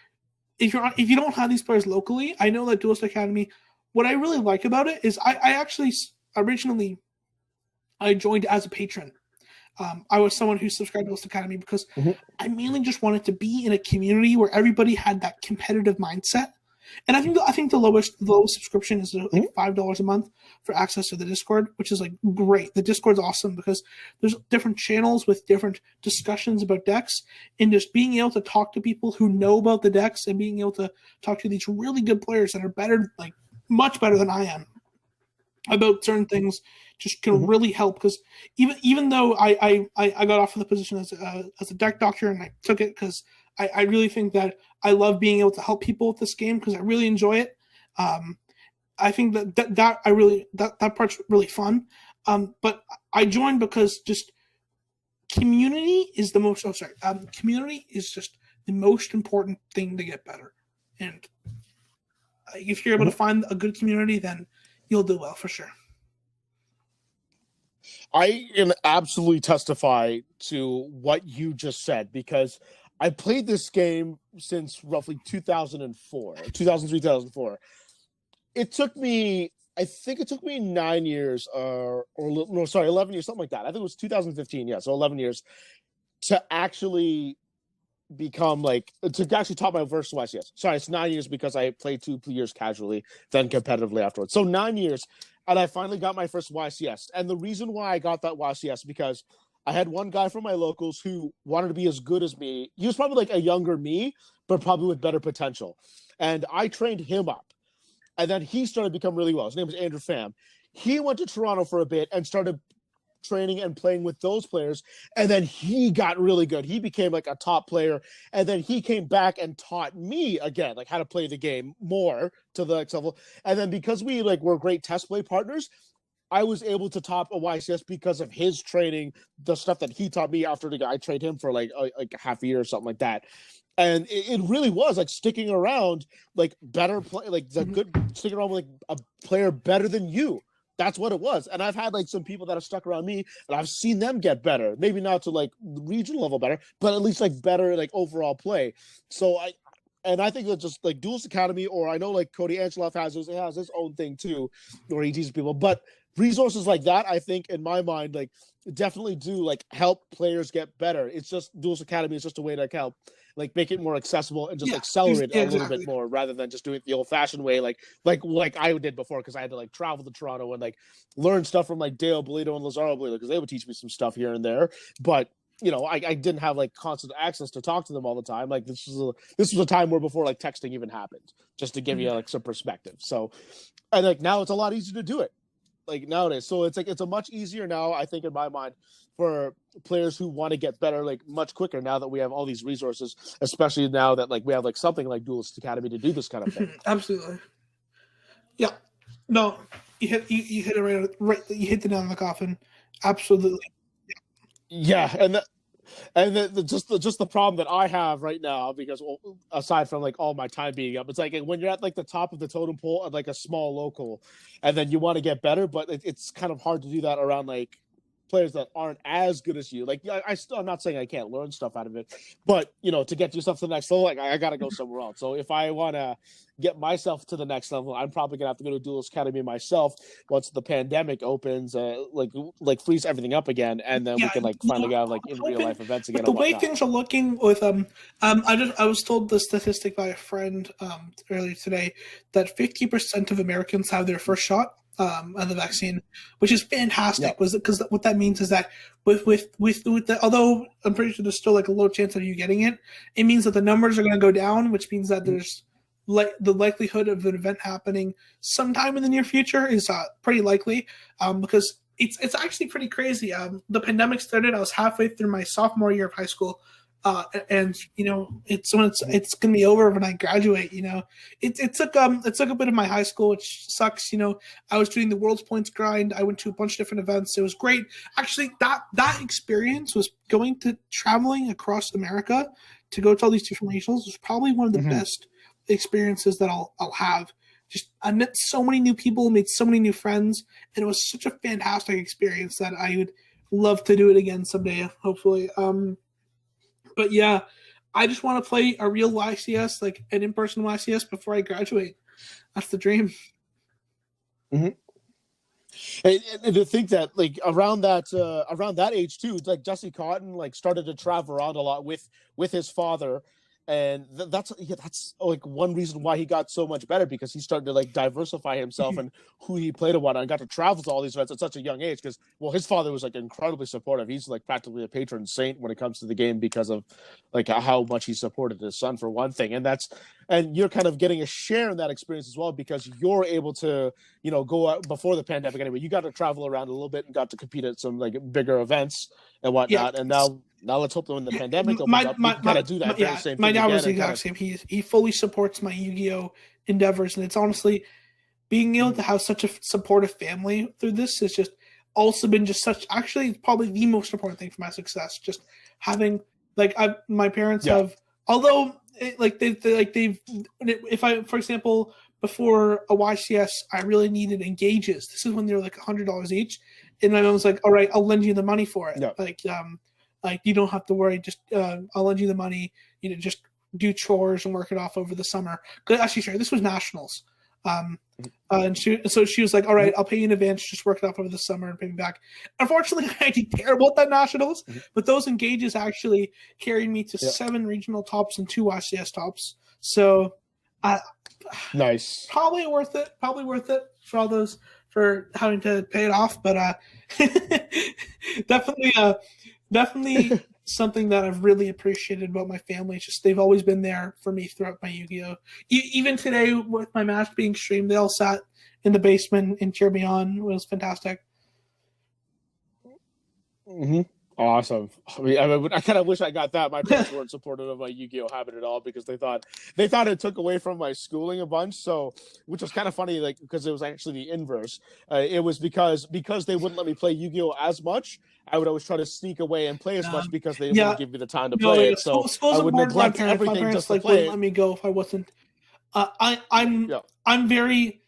if you don't have these players locally, I know that Duelist Academy. What I really like about it is I actually originally I joined as a patron. I was someone who subscribed to Duelist Academy because I mainly just wanted to be in a community where everybody had that competitive mindset. And I think the lowest subscription is like $5 a month for access to the Discord, which is like great. The Discord's awesome because there's different channels with different discussions about decks, and just being able to talk to people who know about the decks and being able to talk to these really good players that are better, like much better than I am, about certain things just can really help. Because even though I got offered the position as a deck doctor, and I took it because I really think that I love being able to help people with this game because I really enjoy it. I think that part's really fun. But I joined because just community is the most. Community is just the most important thing to get better. And if you're able to find a good community, then you'll do well for sure. I can absolutely testify to what you just said because I played this game since roughly 2003, 2004. It took me, I think it took me 9 years, 11 years, something like that. I think it was 2015, yeah, so 11 years to actually become to actually top my first YCS. Sorry, it's 9 years because I played 2 years casually, then competitively afterwards. So 9 years, and I finally got my first YCS. And the reason why I got that YCS because I had one guy from my locals who wanted to be as good as me. He was probably like a younger me, but probably with better potential. And I trained him up. And then he started to become really well. His name was Andrew Pham. He went to Toronto for a bit and started training and playing with those players. And then he got really good. He became like a top player. And then he came back and taught me again, like how to play the game more to the next level. And then because we were great test play partners, I was able to top a YCS because of his training, the stuff that he taught me after I trained him for like half a year or something like that. And it really was like sticking around, better play, sticking around with a player better than you. That's what it was. And I've had some people that have stuck around me and I've seen them get better, maybe not to regional level better, but at least better overall play. So I think that just Duelist Academy, or I know Cody Angeloff has his own thing too, where he teaches people, but resources like that, I think in my mind, definitely do help players get better. It's just Duelist Academy is just a way to help make it more accessible and just accelerate it a little bit more rather than just doing it the old fashioned way, like I did before, because I had to travel to Toronto and learn stuff from Dale Bolito and Lazaro Bolito, because they would teach me some stuff here and there. But I didn't have constant access to talk to them all the time. This was a time where before texting even happened, just to give you some perspective. So, and now it's a lot easier to do it nowadays. So it's it's a much easier now, I think, in my mind, for players who want to get better much quicker now that we have all these resources, especially now that we have something like Duelist Academy to do this kind of thing. Absolutely. Yeah. No, you hit it right. You hit the nail on the coffin. Absolutely. Yeah, and just the problem that I have right now, because aside from all my time being up, it's when you're at the top of the totem pole at a small local, and then you want to get better, but it's kind of hard to do that around players that aren't as good as you. Like, I'm not saying I can't learn stuff out of it, but to get yourself to the next level, like I got to go somewhere else. So if I want to get myself to the next level, I'm probably gonna have to go to Duelist Academy myself once the pandemic opens, like freeze everything up again, and then we can like finally have like in real life events again. But the way things are looking with I was told the statistic by a friend earlier today that 50% of Americans have their first shot of the vaccine, which is fantastic. Because what that means is that with the, although I'm pretty sure there's still like a low chance of you getting it, it means that the numbers are going to go down, which means that there's the likelihood of an event happening sometime in the near future is pretty likely, because it's actually pretty crazy. The pandemic started. I was halfway through my sophomore year of high school. And it's going to be over when I graduate. It took a bit of my high school, which sucks. I was doing the World's Points grind. I went to a bunch of different events. It was great. Actually, that experience was traveling across America to go to all these different regionals was probably one of the best experiences that I'll have. Just I met so many new people, made so many new friends, and it was such a fantastic experience that I would love to do it again someday, hopefully. But yeah, I just want to play a real YCS, like an in-person YCS before I graduate. That's the dream. And to think that like around that age too, like Jesse Cotton like started to travel around a lot with his father. And that's like one reason why he got so much better, because he started to like diversify himself and who he played about, and got to travel to all these events at such a young age. Because his father was like incredibly supportive. He's like practically a patron saint when it comes to the game because of like how much he supported his son, for one thing. And you're kind of getting a share in that experience as well, because you're able to go out before the pandemic anyway. You got to travel around a little bit and got to compete at some like bigger events and whatnot. Yeah. And now let's hope that when the pandemic opens up, we can kind of do that very same thing. My dad was the exact same. He fully supports my Yu-Gi-Oh! Endeavors, and it's honestly being able to have such a supportive family through this has just also been just actually probably the most important thing for my success. Just having my parents have, although if I, for example, before a YCS, I really needed engages. This is when they're like $100 each, and my mom was like, "All right, I'll lend you the money for it." Yeah. Like you don't have to worry. Just I'll lend you the money. Just do chores and work it off over the summer. Actually, sure, this was nationals. And she was like, "All right, I'll pay you in advance. Just work it off over the summer and pay me back." Unfortunately, I did terrible at that nationals, but those engages actually carried me to 7 regional tops and 2 YCS tops. So, nice. Probably worth it. Probably worth it for all those, for having to pay it off. But definitely something that I've really appreciated about my family. It's just they've always been there for me throughout my Yu-Gi-Oh! Even today with my match being streamed, they all sat in the basement and cheered me on. It was fantastic. Awesome. I kind of wish I got that. My parents weren't supportive of my Yu-Gi-Oh! Habit at all, because they thought it took away from my schooling a bunch. So, which was kind of funny, like because it was actually the inverse. It was because they wouldn't let me play Yu-Gi-Oh! As much. I would always try to sneak away and play as much because they wouldn't give me the time to play it. So I would neglect everything just to play. Wouldn't let me go if I wasn't. I'm very.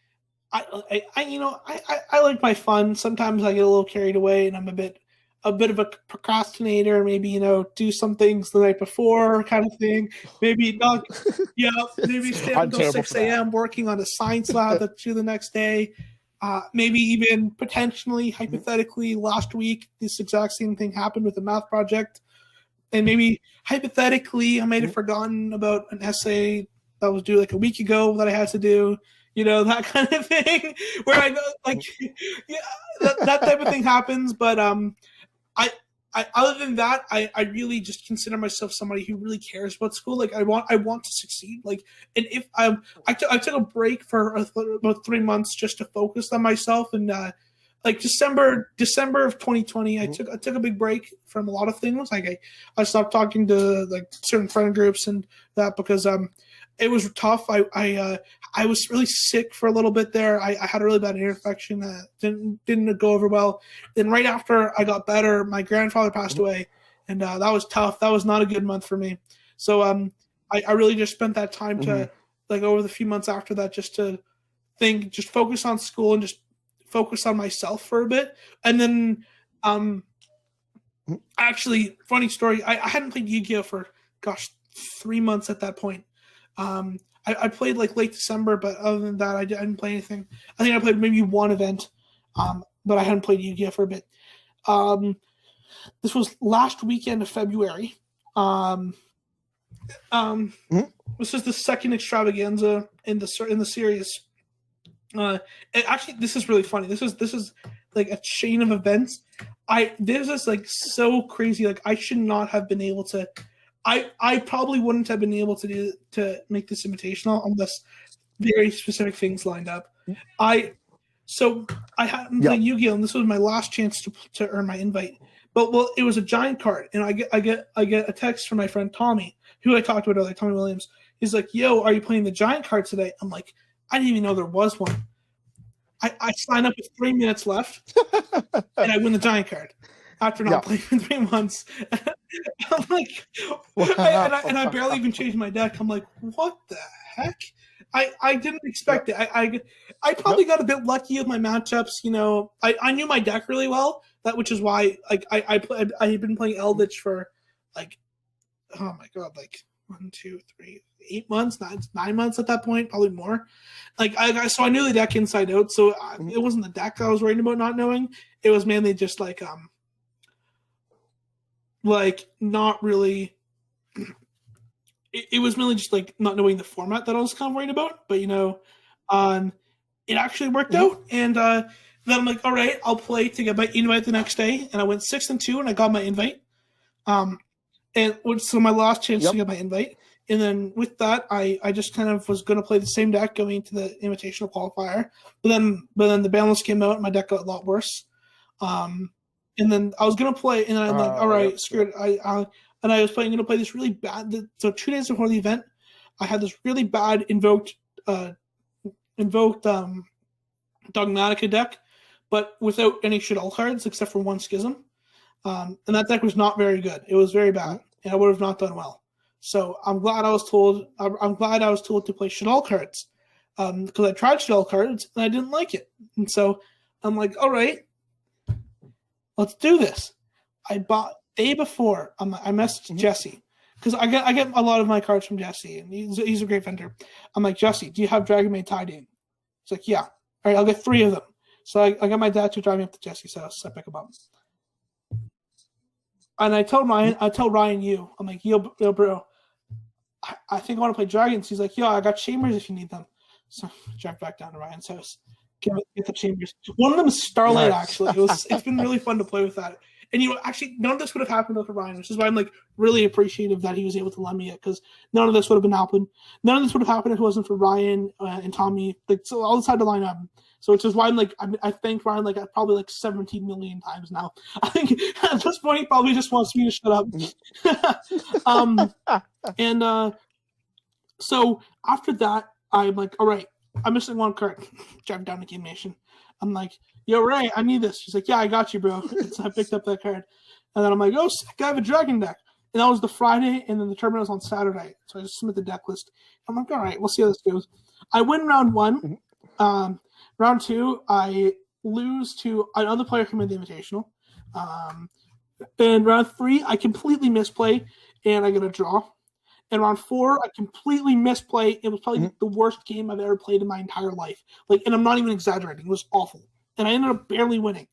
I like my fun. Sometimes I get a little carried away, and I'm a bit of a procrastinator. Maybe do some things the night before, kind of thing. Maybe not. Maybe stay up until 6 a.m. working on a science lab that's due the next day. Maybe even potentially, hypothetically, last week this exact same thing happened with a math project, and maybe hypothetically I might have forgotten about an essay that was due like a week ago that I had to do. That kind of thing, where I like, that type of thing happens. But I other than that, I really just consider myself somebody who really cares about school. Like I want to succeed. Like, and if I took a break for about 3 months just to focus on myself, and like December of 2020, I took a big break from a lot of things. Like I stopped talking to like certain friend groups and that, because it was tough. I was really sick for a little bit there. I had a really bad ear infection that didn't go over well. Then right after I got better, my grandfather passed away, and that was tough. That was not a good month for me. So I really just spent that time to, like, over the few months after that, just to think, just focus on school and just focus on myself for a bit. And then Actually, funny story. I hadn't played Yu-Gi-Oh for 3 months at that point. I played like late December, but other than that, I didn't play anything. I think I played maybe one event, but I hadn't played Yu-Gi-Oh for a bit. This was last weekend of February. This is the second extravaganza in the series. Actually, this is really funny. This is like a chain of events. This is like so crazy. Like I should not have been able to. I probably wouldn't have been able to make this invitational unless very specific things lined up. I hadn't played Yu-Gi-Oh, and this was my last chance to earn my invite. But it was a giant card, and I get a text from my friend Tommy, who I talked about earlier, Tommy Williams. He's like, "Yo, are you playing the giant card today?" I'm like, I didn't even know there was one. I signed up with 3 minutes left, and I win the giant card after not playing for 3 months. I'm like, and I barely even changed my deck. I'm like, what the heck? I didn't expect it. I probably got a bit lucky with my matchups. You know, I knew my deck really well, which is why like I had been playing Eldritch for like, oh my god, like 1, 2, 3, 8 months, 9 months at that point, probably more. Like so I knew the deck inside out. So it wasn't the deck I was worried about not knowing. It was mainly just like not really. It was mainly just like not knowing the format that I was kind of worried about. But you know, it actually worked out, and then I'm like, all right, I'll play to get my invite the next day, and I went 6-2, and I got my invite. So my last chance to get my invite. And then with that, I just kind of was going to play the same deck going into the invitational qualifier. But then the balance came out and my deck got a lot worse. And then I was going to play, and then I'm like, all right, screw it. And I was going to play this really bad. So 2 days before the event, I had this really bad invoked Dogmatica deck, but without any Shadow cards except for 1 Schism. And that deck was not very good. It was very bad, and I would have not done well. So I'm glad I was told. I'm glad I was told to play Shadow cards, because I tried Shadow cards and I didn't like it. And so I'm like, all right, let's do this. I bought day before. I messaged Jesse because I get a lot of my cards from Jesse, and he's a great vendor. I'm like, Jesse, do you have Dragon Maid Tiding? He's like, yeah. All right, I'll get 3 of them. So I got my dad to drive me up to Jesse's house. I pick him up. And I tell Ryan, I'm like, yo, bro, I think I want to play Dragons. He's like, yo, I got Chambers if you need them. So I drive back down to Ryan's house, get the Chambers. One of them is Starlight, actually. It's been really fun to play with that. And you know, actually, none of this would have happened without Ryan, which is why I'm like really appreciative that he was able to lend me it, because none of this would have happened. None of this would have happened if it wasn't for Ryan and Tommy. Like, so all this had to line up. So which is why I'm like, I thank Ryan like probably like 17 million times now. I think at this point he probably just wants me to shut up. So after that, I'm like, all right, I'm missing 1 card. Drive down to Game Nation. I'm like, yo, Ray, I need this. She's like, yeah, I got you, bro. So I picked up that card. And then I'm like, oh, sick, I have a Dragon deck. And that was the Friday, and then the tournament was on Saturday. So I just submit the deck list. I'm like, all right, we'll see how this goes. I win round 1. Round 2, I lose to another player from the Invitational. And round 3, I completely misplay, and I get a draw. And round 4, I completely misplay. It was probably the worst game I've ever played in my entire life. Like, and I'm not even exaggerating. It was awful. And I ended up barely winning.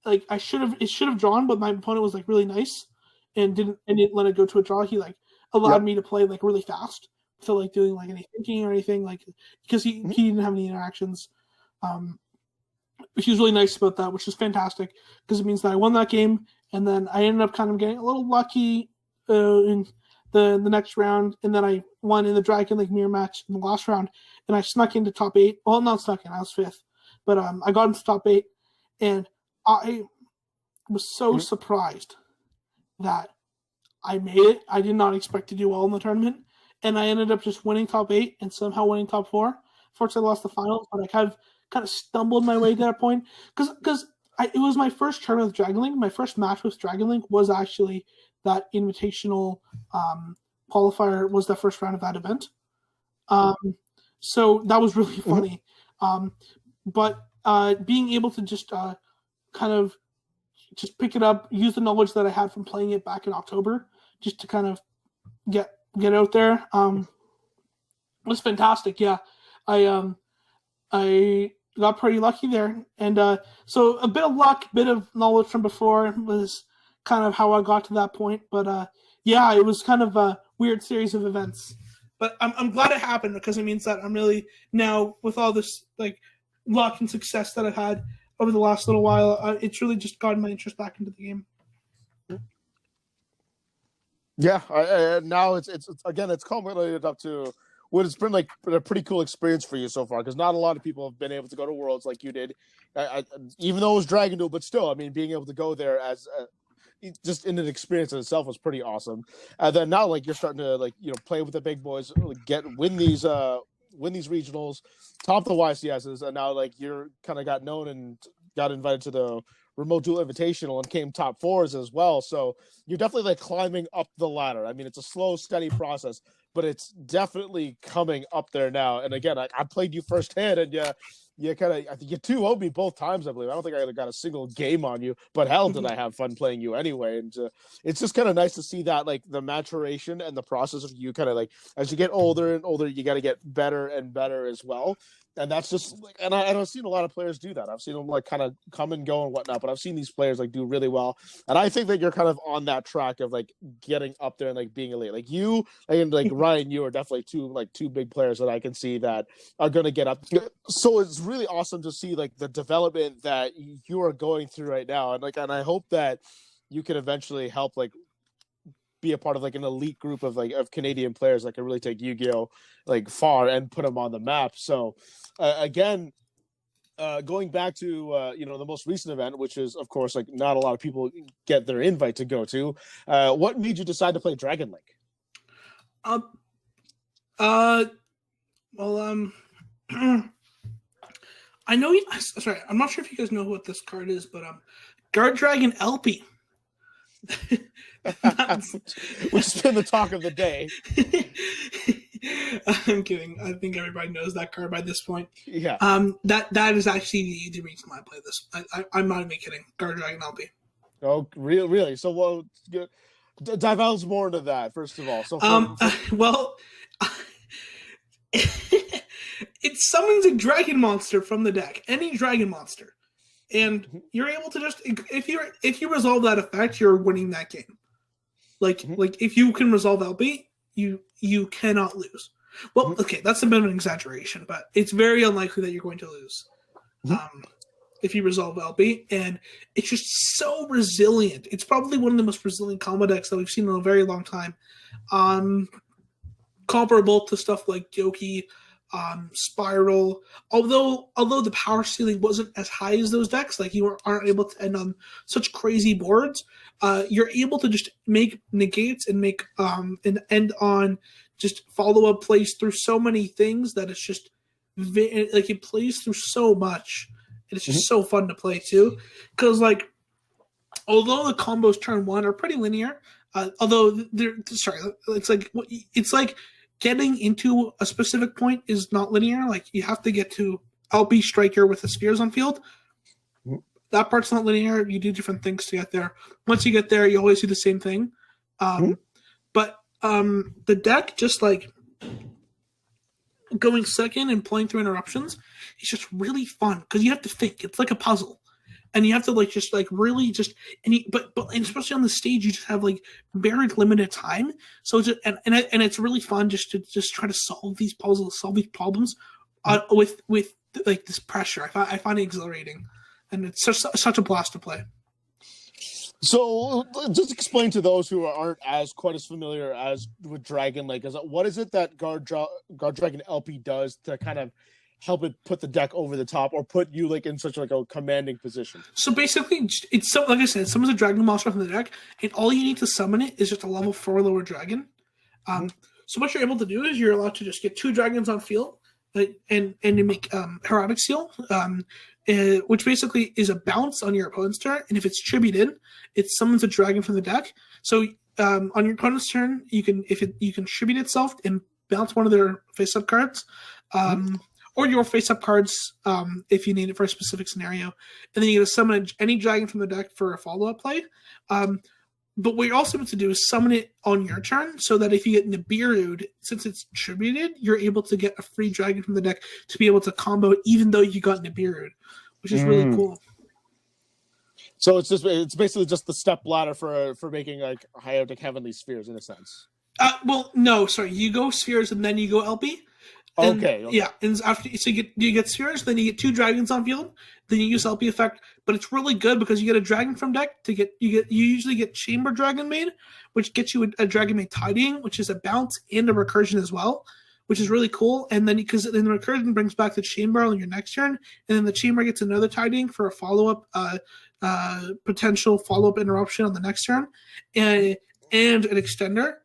Like, it should have drawn, but my opponent was like really nice and didn't let it go to a draw. He like allowed me to play like really fast without like doing like any thinking or anything, like, because he didn't have any interactions. He was really nice about that, which is fantastic because it means that I won that game, and then I ended up kind of getting a little lucky in the next round, and then I won in the Dragon League mirror match in the last round, and I snuck into top 8. Well, not snuck in, I was 5th, but I got into top 8, and I was so surprised that I made it. I did not expect to do well in the tournament, and I ended up just winning top 8 and somehow winning top 4. Fortunately, I lost the finals, but I kind of stumbled my way to that point because it was my first tournament with Dragon League. My first match with Dragon League was actually that invitational qualifier, was the first round of that event. So that was really funny. But being able to just kind of just pick it up, use the knowledge that I had from playing it back in October, just to kind of get out there. It was fantastic. Yeah, I got pretty lucky there, and so a bit of luck, bit of knowledge from before was kind of how I got to that point. But yeah, it was kind of a weird series of events. But I'm glad it happened, because it means that I'm really now, with all this like luck and success that I've had over the last little while, it's really just gotten my interest back into the game. Yeah, now it's again, it's culminated up to what it's been like a pretty cool experience for you so far, because not a lot of people have been able to go to Worlds like you did, even though it was Dragon Duel, but still, I mean, being able to go there as just in an experience in itself was pretty awesome. And then now, like, you're starting to, like, you know, play with the big boys, win these regionals, top the YCSs, and now, like, you're kind of got known and got invited to the Remote Duel Invitational and came top 4s as well. So you're definitely, like, climbing up the ladder. I mean, it's a slow, steady process, but it's definitely coming up there now. And again, I played you firsthand, and you kind of, I think you 2-0'd me both times, I believe. I don't think I got a single game on you, but hell, did I have fun playing you anyway. And it's just kind of nice to see that, like, the maturation and the process of you kind of, like, as you get older and older, you got to get better and better as well. And that's just like, and I've seen a lot of players do that. I've seen them, like, kind of come and go and whatnot, but I've seen these players, like, do really well. And I think that you're kind of on that track of, like, getting up there and, like, being elite. Like you and, like, Ryan, you are definitely two big players that I can see that are going to get up. So it's really awesome to see, like, the development that you are going through right now. And, like, and I hope that you can eventually help, like, be a part of, like, an elite group of, like, of Canadian players that can really take Yu-Gi-Oh, like, far and put them on the map. So again, going back to you know, the most recent event, which is, of course, like, not a lot of people get their invite to go to, what made you decide to play Dragon Link? Well, I know sorry, I'm not sure if you guys know what this card is, but Guard Dragon LP. Which has been the talk of the day. I'm kidding. I think everybody knows that card by this point. Yeah. That is actually the reason why I play this. I'm not even kidding. Guard Dragon LP. Oh, really? So, well, divulge more into that, first of all. So, well, it summons a dragon monster from the deck, any dragon monster, and you're able to just, if you resolve that effect, you're winning that game. Like if you can resolve LB, you cannot lose. Well, okay, that's a bit of an exaggeration, but it's very unlikely that you're going to lose if you resolve LB, and it's just so resilient. It's probably one of the most resilient combo decks that we've seen in a very long time. Comparable to stuff like Yoki, Spiral. Although the power ceiling wasn't as high as those decks, like you aren't able to end on such crazy boards, you're able to just make negates and make and end on just follow-up plays through so many things that it's just like it plays through so much, and it's just so fun to play too. Because, like, although the combos turn one are pretty linear, it's like getting into a specific point is not linear. Like, you have to get to LB Striker with the spheres on field. That part's not linear. You do different things to get there. Once you get there, you always do the same thing. But the deck, just like going second and playing through interruptions, is just really fun because you have to think. It's like a puzzle. And you have to really but especially on the stage, you just have like very limited time. So it's and it's really fun just to try to solve these puzzles, solve these problems with like this pressure. I find it exhilarating, and it's such a blast to play. So just explain to those who aren't quite as familiar as with Dragon Link, what is it that Guard Dragon LP does to kind of help it put the deck over the top or put you like in such like a commanding position? So basically, it's so, like I said, it summons a dragon monster from the deck, and all you need to summon it is just a level 4 lower dragon. So what you're able to do is you're allowed to just get 2 dragons on field, and you make Heroic Seal, which basically is a bounce on your opponent's turn, and if it's tributed, it summons a dragon from the deck. So on your opponent's turn, you can tribute itself and bounce one of their face-up cards. or your face-up cards if you need it for a specific scenario. And then you get to summon any dragon from the deck for a follow-up play. But what you're also able to do is summon it on your turn, so that if you get Nibiru'd, since it's tributed, you're able to get a free dragon from the deck to be able to combo it, even though you got Nibiru'd, which is really cool. So it's basically just the step ladder for making like higher deck heavenly spheres in a sense. Well, no, sorry. You go spheres and then you go LP. And, okay. Yeah, and after you get spheres, then you get 2 dragons on field. Then you use LP effect, but it's really good because you get a dragon from deck. You usually get Chamber Dragon made, which gets you a Dragon made Tidying, which is a bounce and a recursion as well, which is really cool. And then because the recursion brings back the Chamber on your next turn, and then the Chamber gets another Tidying for a follow up, potential follow up interruption on the next turn, and an extender.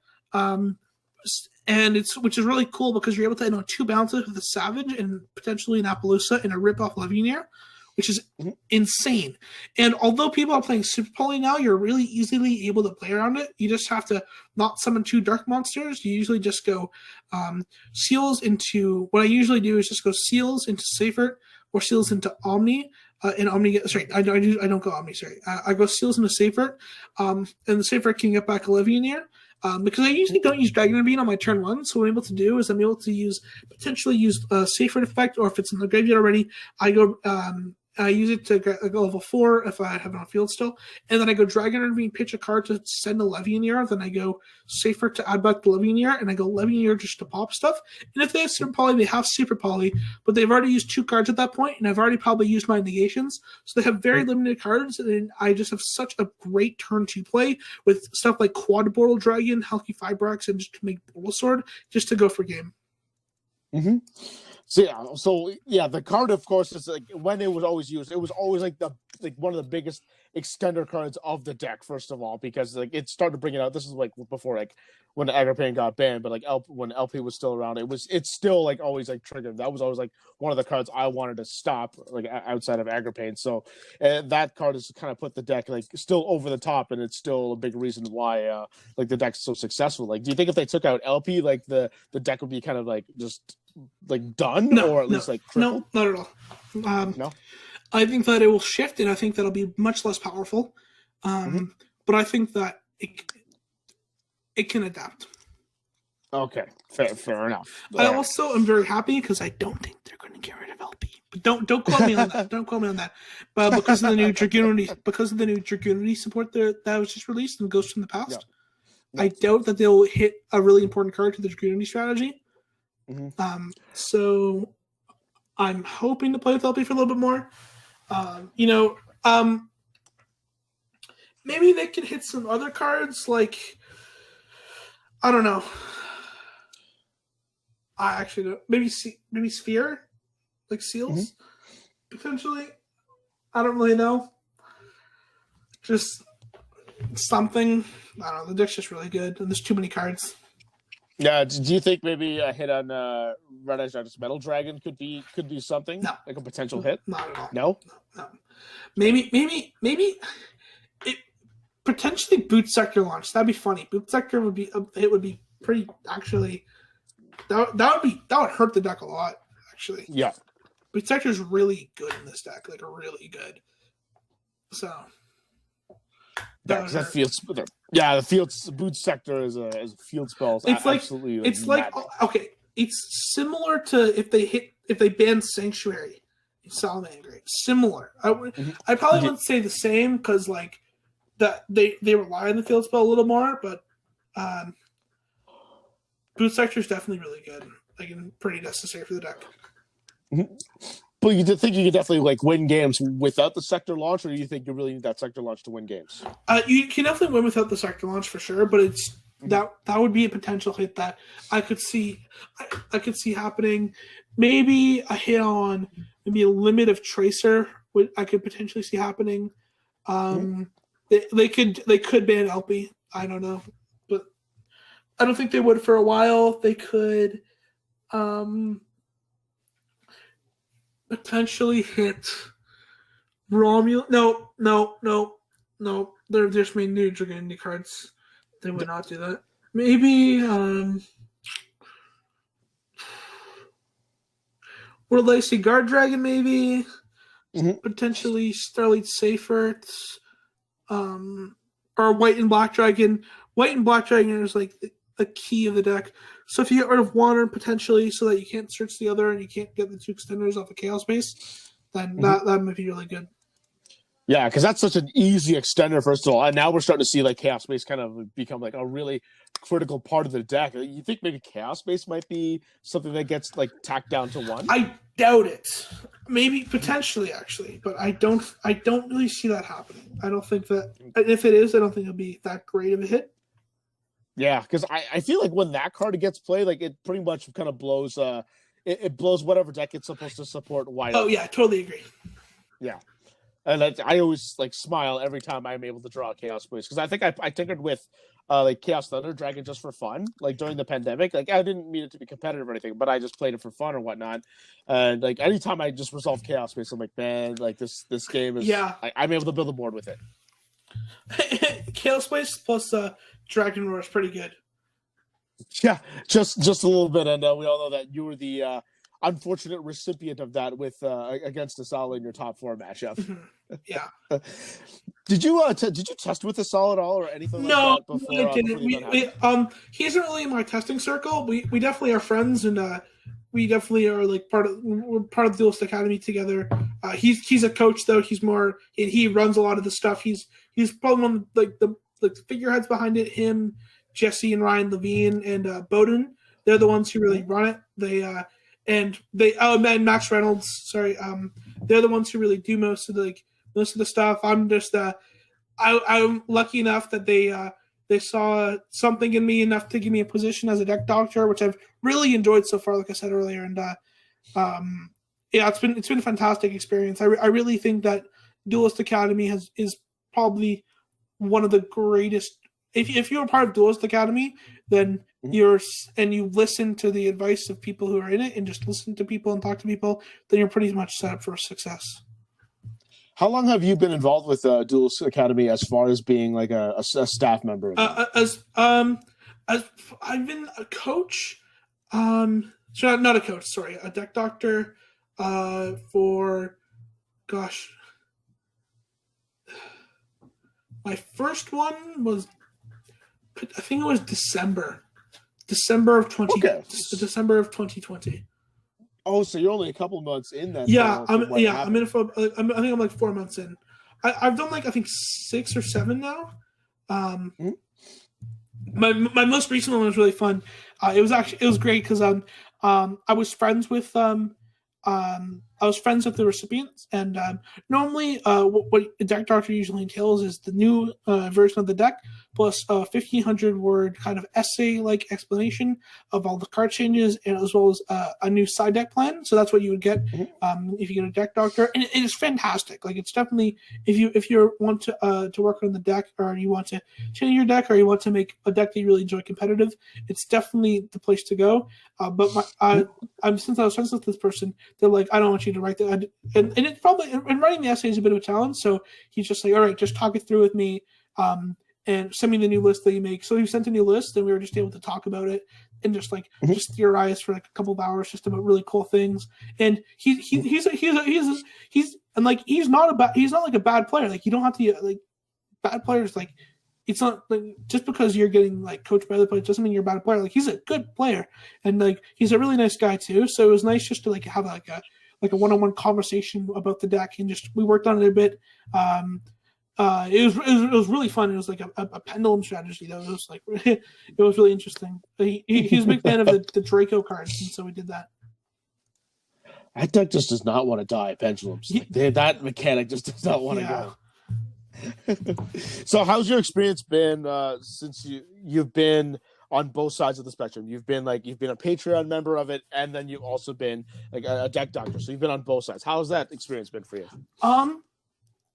And which is really cool because you're able to end on 2 bounces with a Savage and potentially an Appaloosa and a rip-off Levianeer, which is insane. And although people are playing Super Poly now, you're really easily able to play around it. You just have to not summon 2 dark monsters. You usually just go Seals into... What I usually do is just go Seals into Seifert or Seals into Omni. And Omni... Sorry, I don't go Omni, sorry. I go Seals into Seifert. And the Seifert can get back a Levianeer. Because I usually don't use Dragon Bean on my turn 1, so what I'm able to do is I'm able to potentially use a Seifert effect, or if it's in the graveyard already, I use it to go level 4 if I have it on field still, and then I go Dragon Bean, pitch a card to send a Levianeer, then I go Seifert to add back the Levianeer, and I go Levianeer just to pop stuff. And if they have Super Poly, they have Super Poly, but they've already used 2 cards at that point, and I've already probably used my negations, so they have very limited cards, and I just have such a great turn to play with stuff like Quad Bortal Dragon, Halki Fibrax, and just to make Bortal Sword, just to go for game. Mm-hmm. So the card, of course, is like when it was always used, it was always like one of the biggest extender cards of the deck. First of all, because like it started bringing out. This is like before like when Agripane got banned, but like when LP was still around, it's still like always like triggered. That was always like one of the cards I wanted to stop like outside of Agripane. So that card has kind of put the deck like still over the top, and it's still a big reason why like the deck's so successful. Like, do you think if they took out LP, like the deck would be kind of like just like done, or at least like crippled? No, not at all. No, I think that it will shift, and I think that'll be much less powerful. But I think that it can adapt. Okay, fair enough. I also am very happy because I don't think they're going to get rid of LP. But don't quote me on that. Don't quote me on that. But because of the new Dragoonity support that was just released and Ghost from the Past, I doubt that they'll hit a really important card to the Dragoonity strategy. So I'm hoping to play with LP for a little bit more. Maybe they can hit some other cards like, I don't know. I actually don't. Maybe Sphere, like Seals, potentially. I don't really know. Just something. I don't know. The deck's just really good, and there's too many cards. Yeah, do you think maybe a hit on Red Eyes Giant's Metal Dragon could do something? No. Like a potential hit? Not at all. No? No. Maybe it potentially Boot Sector launch. That'd be funny. Boot Sector would be pretty actually. That would hurt the deck a lot, actually. Yeah. Boot Sector is really good in this deck, like really good. So. The field Boot Sector is a field spell. It's similar to if they banned Sanctuary in Salamander. Similar. I probably wouldn't say the same because like that they rely on the field spell a little more, but Boot Sector is definitely really good. Like and pretty necessary for the deck. But you think you could definitely like win games without the sector launch, or do you think you really need that sector launch to win games? You can definitely win without the sector launch for sure, but it's that would be a potential hit that I could see. I could see happening. Maybe a hit on maybe a limit of Tracer. I could potentially see happening. They could ban LP. I don't know, but I don't think they would for a while. They could. Potentially hit Romulus. No. They're just made new Dragoonity cards. They would not do that. Maybe World Legacy Guard Dragon, maybe. Mhm. Potentially Starlight Seifert. Or White and Black Dragon. White and Black Dragon is like a key of the deck. So if you get rid of one, potentially, so that you can't search the other and you can't get the 2 extenders off the Chaos base, then that might be really good. Yeah, because that's such an easy extender, first of all. And now we're starting to see like Chaos Base kind of become like a really critical part of the deck. You think maybe Chaos Base might be something that gets like tacked down to 1? I doubt it. Maybe potentially, actually, but I don't really see that happening. I don't think that. If it is, I don't think it'll be that great of a hit. Yeah, because I feel like when that card gets played, like it pretty much kind of blows. It blows whatever deck it's supposed to support wide. Oh yeah, totally agree. Yeah. And I always like smile every time I'm able to draw a Chaos Base, because I think I tinkered with like Chaos Thunder Dragon just for fun, like during the pandemic. Like I didn't mean it to be competitive or anything, but I just played it for fun or whatnot. And like anytime I just resolve Chaos Base, I'm like, man, like this game is. Yeah. I'm able to build a board with it. Chaos Base plus Dragon Roar is pretty good. Yeah, just a little bit, and we all know that you were the unfortunate recipient of that with against Asala in your top 4 matchup. Yeah. Did you test with Asala at all or anything like that before? I didn't. He isn't really in my testing circle. We definitely are friends, and we definitely are like we're part of the Duelist Academy together. He's a coach though. He's more he runs a lot of the stuff. He's probably one of the figureheads behind it. Him, Jesse, and Ryan Levine, and Bowden. They're the ones who really run it. And Max Reynolds. Sorry. They're the ones who really do most of the stuff. I'm just I'm lucky enough that they saw something in me enough to give me a position as a deck doctor, which I've really enjoyed so far, like I said earlier. And it's been a fantastic experience. I really think that Duelist Academy is probably one of the greatest. If you're a part of Duelist Academy, then you listen to the advice of people who are in it and just listen to people and talk to people, then you're pretty much set up for success. How long have you been involved with Duelist Academy as far as being like a staff member? As I've been a coach, not a coach, sorry, a deck doctor for, gosh, my first one was, I think it was December of 2020. Oh, so you're only a couple months in that. Yeah, I'm in it for. I think I'm like 4 months in. I've done like I think 6 or 7 now. My most recent one was really fun. It was great because I was friends with the recipients, and normally what a deck doctor usually entails is the new version of the deck plus a 1,500 word kind of essay like explanation of all the card changes, and as well as a new side deck plan. So that's what you would get if you get a deck doctor, and it is fantastic. Like it's definitely if you want to work on the deck, or you want to change your deck, or you want to make a deck that you really enjoy competitive, it's definitely the place to go. But since I was friends with this person, they're like, I don't want you to write that, and it's probably, and writing the essay is a bit of a challenge. So he's just like, all right, just talk it through with me, and send me the new list that you make. So he sent a new list, and we were just able to talk about it and just just theorize for like a couple of hours just about really cool things. And he's like not like a bad player. Like you don't have to like bad players. Like it's not like just because you're getting like coached by other players doesn't mean you're a bad player. Like he's a good player, and like he's a really nice guy too. So it was nice just to like have like a one-on-one conversation about the deck, and just we worked on it a bit. It was really fun. It was like a pendulum strategy though. It was like it was really interesting. He's a big fan of the Draco cards, and so we did that. That deck just does not want to die. Pendulums, that mechanic just does not want to go. So how's your experience been since you've been on both sides of the spectrum? You've been a Patreon member of it, and then you've also been like a deck doctor. So you've been on both sides. How's that experience been for you?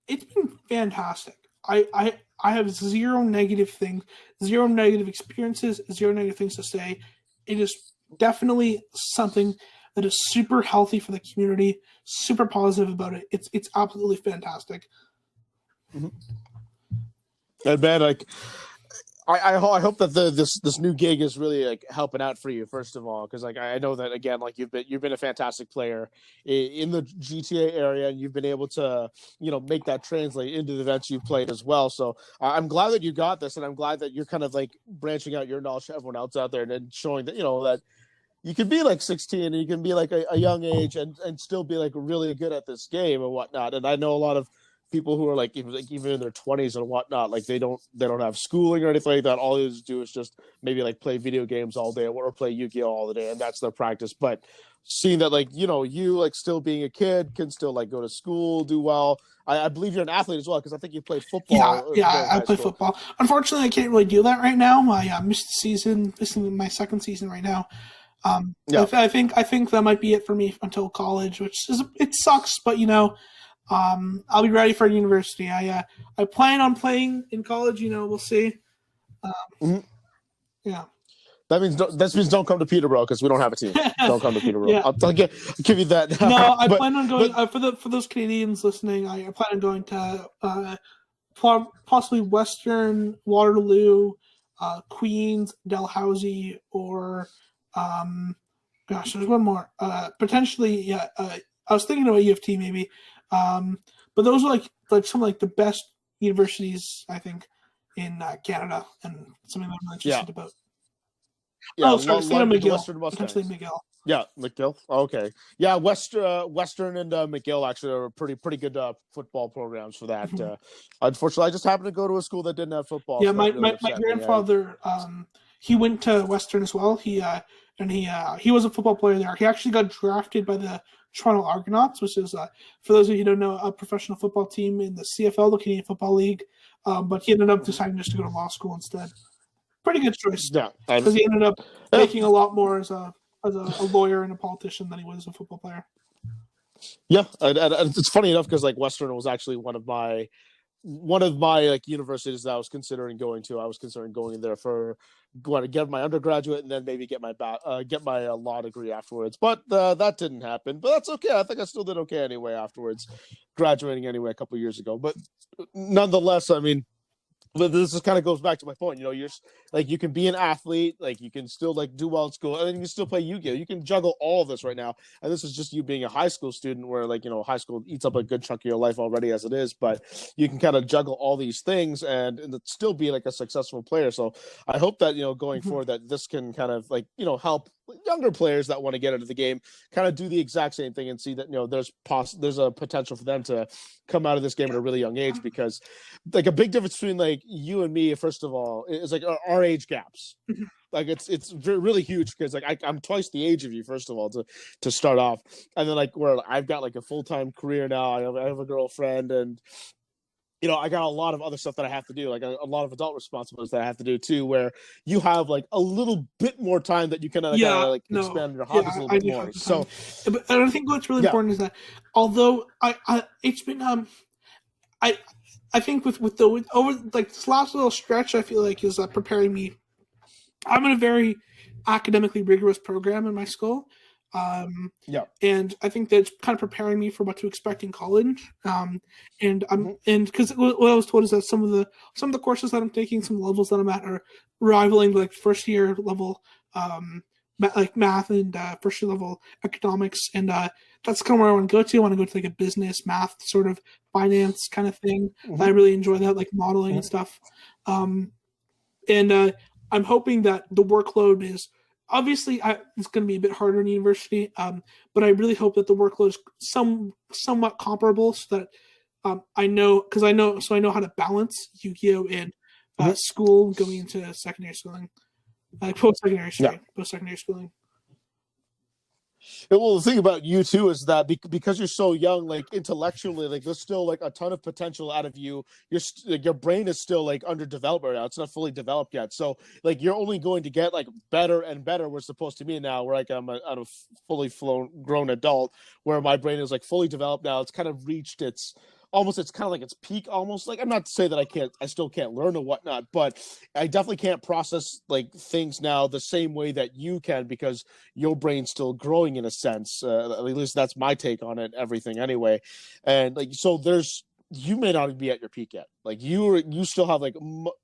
It's been fantastic. I have zero negative things, zero negative experiences, zero negative things to say. It is definitely something that is super healthy for the community, super positive about it. It's absolutely fantastic. And man, like I hope that this new gig is really like helping out for you, first of all, because like I know that again, like you've been a fantastic player in the GTA area, and you've been able to make that translate into the events you've played as well. So I'm glad that you got this, and I'm glad that you're kind of like branching out your knowledge to everyone else out there, and then showing that that you can be like 16 and you can be like a young age and still be like really good at this game and whatnot. And I know a lot of people who are like even in their 20s and whatnot, like they don't have schooling or anything like that. All they do is just maybe like play video games all day or play Yu-Gi-Oh all the day, and that's their practice. But seeing that like you like still being a kid can still like go to school, do well. I believe you're an athlete as well, because I think you played football. Yeah, I play football. Unfortunately, I can't really do that right now. I missed the season. This is my second season right now. I think that might be it for me until college, which is it sucks, but I'll be ready for university. I plan on playing in college. We'll see. Yeah. That means don't come to Peterborough, because we don't have a team. Don't come to Peterborough. Yeah. I'll give you that. No, I plan on going for those Canadians listening. I plan on going to possibly Western, Waterloo, Queens, Dalhousie, or there's one more. Potentially, I was thinking about U of T maybe. But those are like some of the best universities, I think, in Canada, and something that I'm really interested about. Yeah, McGill. Potentially McGill. Yeah, McGill. Okay. Yeah, Western and McGill actually are pretty good football programs for that. Mm-hmm. Unfortunately, I just happened to go to a school that didn't have football. Yeah, my grandfather, he went to Western as well. He was a football player there. He actually got drafted by the Toronto Argonauts, which is, for those of you who don't know, a professional football team in the CFL, the Canadian Football League. But he ended up deciding just to go to law school instead. Pretty good choice. Yeah, because he ended up making a lot more as a lawyer and a politician than he was as a football player. Yeah, and it's funny enough because Western was actually one of my universities that I was considering going to. I was considering going there for going to get my undergraduate and then maybe get my law degree afterwards. But that didn't happen. But that's okay. I think I still did okay anyway afterwards, graduating anyway a couple of years ago. But nonetheless, I mean, but this just kind of goes back to my point. You're you can be an athlete, you can still do well in school, and then you can still play Yu-Gi-Oh. You can juggle all of this right now, and this is just you being a high school student, where high school eats up a good chunk of your life already as it is. But you can kind of juggle all these things and still be a successful player. So I hope that going forward that this can kind of help younger players that want to get into the game kind of do the exact same thing and see that there's a potential for them to come out of this game at a really young age, because a big difference between you and me, first of all, is our age gaps. It's really huge, because I'm twice the age of you, first of all, to start off, and then where I've got a full-time career now, I have a girlfriend, and I got a lot of other stuff that I have to do, a lot of adult responsibilities that I have to do too, where you have a little bit more time that you can expand your hobbies a little bit more. So, but I think what's really important is that although it's been I think with over this last little stretch, I feel is preparing me. I'm in a very academically rigorous program in my school. And I think that's kind of preparing me for what to expect in college. And because what I was told is that some of the courses that I'm taking, some levels that I'm at, are rivaling first year level math and first year level economics, and that's kind of where I want to go to. I want to go to a business, math, sort of finance kind of thing. I really enjoy that, modeling and stuff. And I'm hoping that the workload is obviously it's going to be a bit harder in university, but I really hope that the workload is somewhat comparable, so that I know how to balance Yu-Gi-Oh and school going into secondary schooling, post-secondary schooling. Well, the thing about you too is that because you're so young, intellectually, there's still a ton of potential out of you. Your brain is still underdeveloped right now. It's not fully developed yet. So you're only going to get better and better. We're supposed to be now, where I'm a fully grown adult, where my brain is fully developed now. It's kind of reached its peak almost. I'm not to say that I still can't learn or whatnot, but I definitely can't process things now the same way that you can, because your brain's still growing in a sense. At least that's my take on it, everything anyway. And so there's you may not be at your peak yet. Like you still have like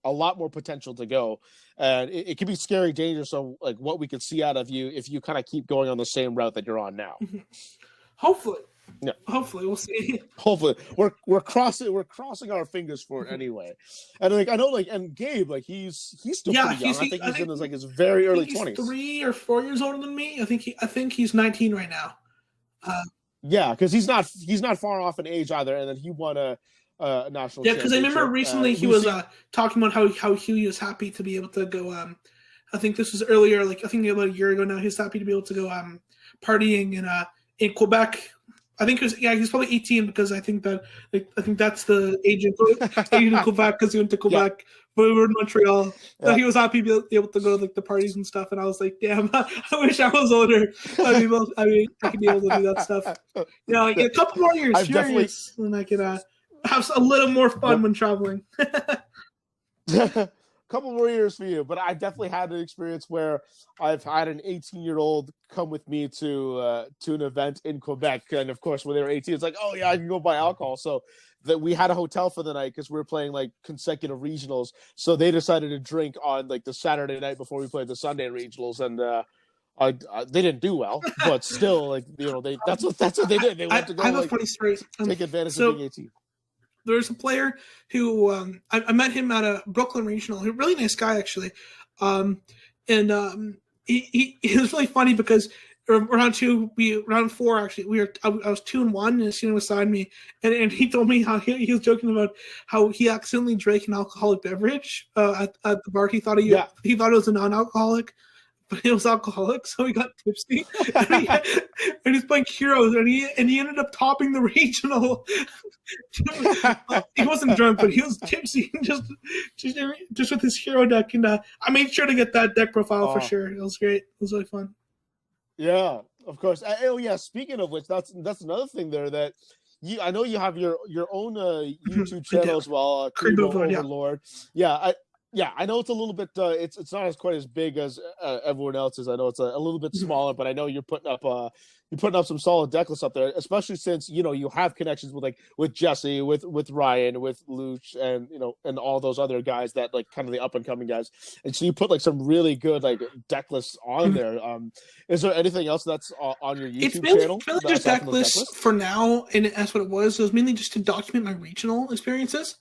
a lot more potential to go, and it can be scary, dangerous. So like what we could see out of you if you kind of keep going on the same route that you're on now. Hopefully, yeah. Hopefully, we'll see. Hopefully, we're crossing our fingers for it anyway. And like I know, like and Gabe, like he's still pretty young. I think he's in his very early 20s. 3 or 4 years older than me. I think he's 19 right now. Yeah, because he's not far off in age either, and then he won a national. Yeah, because I remember recently he was talking about how he was happy to be able to go. I think this was earlier, like I think about a year ago now. He's happy to be able to go partying in Quebec. I think he's probably 18 because I think that's the age in Quebec because he went to Quebec. Yeah. But we were in Montreal. So he was happy to be able to go to like the parties and stuff. And I was like, damn, I wish I was older. I could be able to do that stuff. Like a couple more years, and I could have a little more fun when traveling. Couple more years for you, but I definitely had an experience where I've had an 18-year-old come with me to an event in Quebec, and of course when they were 18, it's like, oh yeah, I can go buy alcohol. So that we had a hotel for the night because we were playing like consecutive regionals. So they decided to drink on like the Saturday night before we played the Sunday regionals, and they didn't do well, but still, like that's what they did. They went to go I have a funny story. Take advantage of being 18. There's a player who I met him at a Brooklyn regional. He's a really nice guy, actually. He was really funny because round 4, actually, I was 2-1, and Cena was beside me, and he told me how he was joking about how he accidentally drank an alcoholic beverage at the bar. He thought it was a non-alcoholic, but it was alcoholic, so he got tipsy. and he's playing heroes, and he ended up topping the regional. He wasn't drunk, but he was tipsy, just with his hero deck. And I made sure to get that deck profile for sure. It was great. It was really fun. Yeah, of course. Oh yeah. Speaking of which, that's another thing there that. I know you have your own YouTube channel as well, Overlord. Yeah, I know it's a little bit. It's not as quite as big as everyone else's. I know it's a little bit smaller, but I know you're putting up some solid deck lists up there, especially since you have connections with Jesse, with Ryan, with Luch, and and all those other guys that like kind of the up and coming guys. And so you put like some really good like deck lists on there. Is there anything else that's on your YouTube channel? It's mainly just deck lists for now, and that's what it was. It was mainly just to document my regional experiences.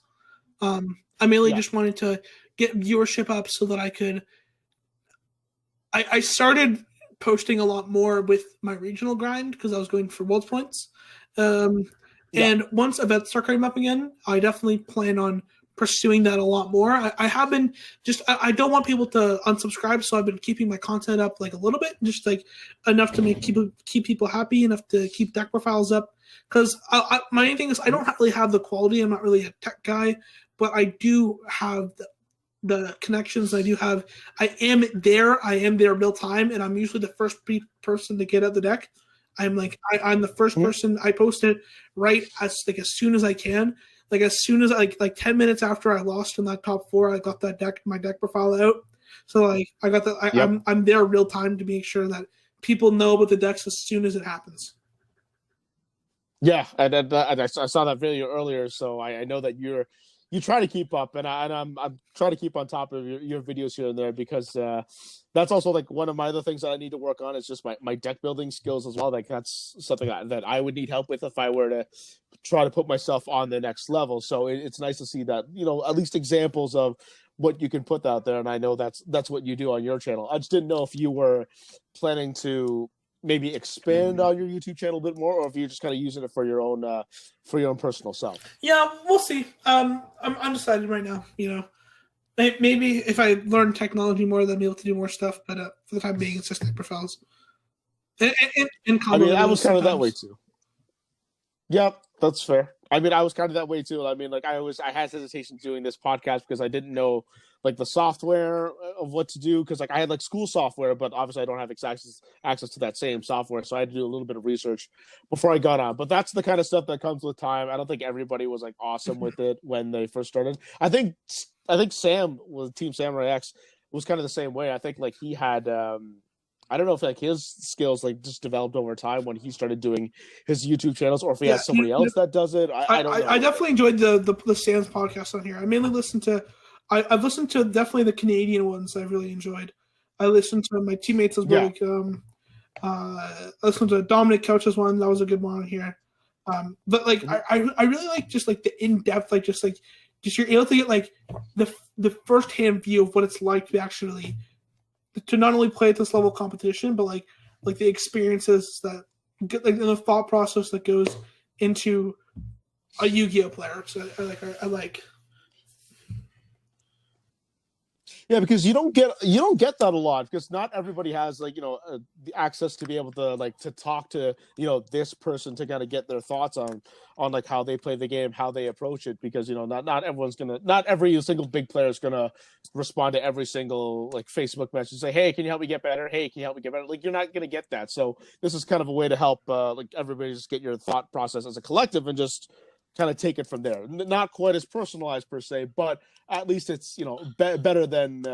I mainly just wanted to get viewership up so that I could. I started posting a lot more with my regional grind because I was going for world points. And once events start coming up again, I definitely plan on pursuing that a lot more. I have been I don't want people to unsubscribe, so I've been keeping my content up like a little bit, just like enough to keep people happy, enough to keep deck profiles up. Because my main thing is I don't really have the quality. I'm not really a tech guy, but I do have the connections. I am there real time, and I'm usually the first person to get out the deck. I'm the first person. I post it right as soon as I can. Like as soon as like 10 minutes after I lost in that top 4, I got my deck profile out. So like I got I'm there real time to make sure that people know about the decks as soon as it happens. Yeah, and I saw that video earlier, so I know that you try to keep up, and I'm trying to keep on top of your videos here and there because that's also like one of my other things that I need to work on is just my deck building skills as well. Like that's something that I would need help with if I were to try to put myself on the next level. So it's nice to see that at least examples of what you can put out there, and I know that's what you do on your channel. I just didn't know if you were planning to maybe expand on your YouTube channel a bit more, or if you're just kind of using it for your own personal self. Yeah, we'll see. I'm undecided right now. Maybe if I learn technology more, then I'll be able to do more stuff. But for the time being, it's just deck profiles. And I was kind of that way too. Yep, that's fair. I was kind of that way too. I had hesitation doing this podcast because I didn't know like the software of what to do because I had like school software, but obviously I don't have access to that same software, so I had to do a little bit of research before I got on. But that's the kind of stuff that comes with time. I don't think everybody was like awesome with it when they first started. I think Sam with Team Samurai X was kind of the same way. I think like he had I don't know if like his skills like just developed over time when he started doing his YouTube channels, or if he has somebody else that does it. I don't know. I definitely enjoyed the Sans podcast on here. I mainly listened to, I've listened to definitely the Canadian ones. I've really enjoyed. I listened to my teammates as well. I listened to Dominic Couch's one. That was a good one on here. But like I really like just like the in depth, like just you're able to get like the first hand view of what it's like to actually to not only play at this level of competition, but like the experiences that like the thought process that goes into a Yu-Gi-Oh player. So I like. Yeah, because you don't get that a lot, because not everybody has like the access to be able to like to talk to this person to kind of get their thoughts on like how they play the game, how they approach it, because not every single big player is gonna respond to every single like Facebook message and say, hey, can you help me get better? Hey, can you help me get better? Like, you're not gonna get that. So this is kind of a way to help like everybody just get your thought process as a collective and just kind of take it from there. Not quite as personalized per se, but at least it's better than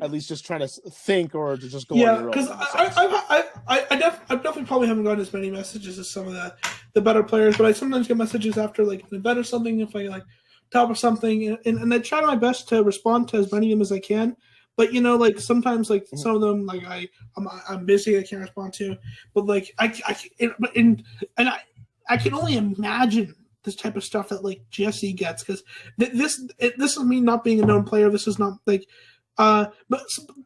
at least just trying to think or to just go on your own. Because I definitely probably haven't gotten as many messages as some of the better players, but I sometimes get messages after like an event or something, if I like top of something, and I try my best to respond to as many of them as I can. But like sometimes like some of them like I'm busy, I can't respond to, but like I can only imagine this type of stuff that like Jesse gets, because this is me not being a known player. This is not like, but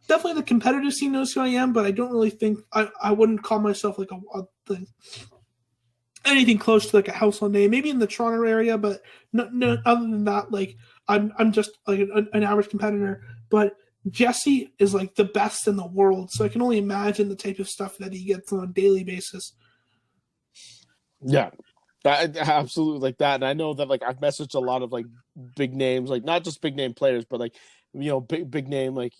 definitely the competitive scene knows who I am. But I don't really think I wouldn't call myself like anything close to like a household name. Maybe in the Toronto area, but no. Other than that, like I'm just like an average competitor. But Jesse is like the best in the world, so I can only imagine the type of stuff that he gets on a daily basis. Yeah. Absolutely like that. And I know that like I've messaged a lot of like big names, like not just big name players, but like big name like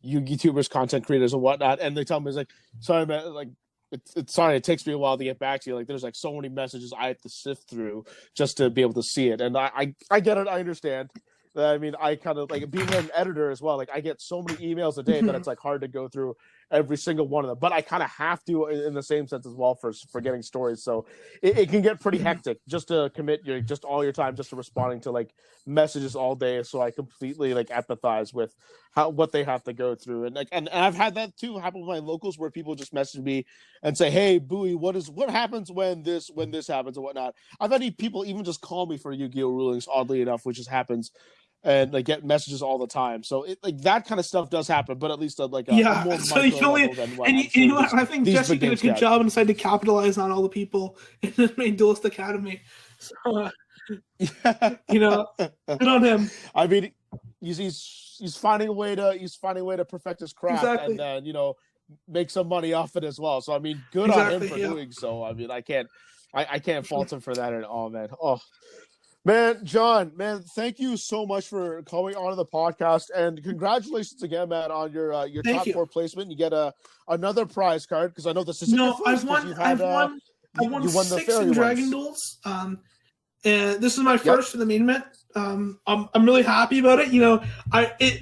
YouTubers, content creators and whatnot, and they tell me, it's like, sorry man, like it's sorry, it takes me a while to get back to you. Like there's like so many messages I have to sift through just to be able to see it. And I get it, I understand. I mean, I kind of like being an editor as well. Like I get so many emails a day that it's like hard to go through every single one of them. But I kind of have to in the same sense as well for getting stories. So it can get pretty hectic just to commit just all your time just to responding to like messages all day. So I completely like empathize with what they have to go through. And like and I've had that too happen with my locals, where people just message me and say, hey, Bowie, what happens when this happens and whatnot. I've had people even just call me for Yu-Gi-Oh rulings, oddly enough, which just happens. And like get messages all the time, so it like that kind of stuff does happen, but at least a more so micro level than what. I think Jesse did a good job and decided to capitalize on all the people in the main Duelist Academy. So, good on him. I mean, he's finding a way to perfect his craft, and then make some money off it as well. So I mean, good on him for doing so. I mean, I can't fault him for that at all, man. Oh. Man, John, thank you so much for coming on the podcast, and congratulations again, man, on your top 4 placement. You get another prize card, because I know this is I've won 6 in Dragon Duels. And this is my first for the main event. I'm really happy about it.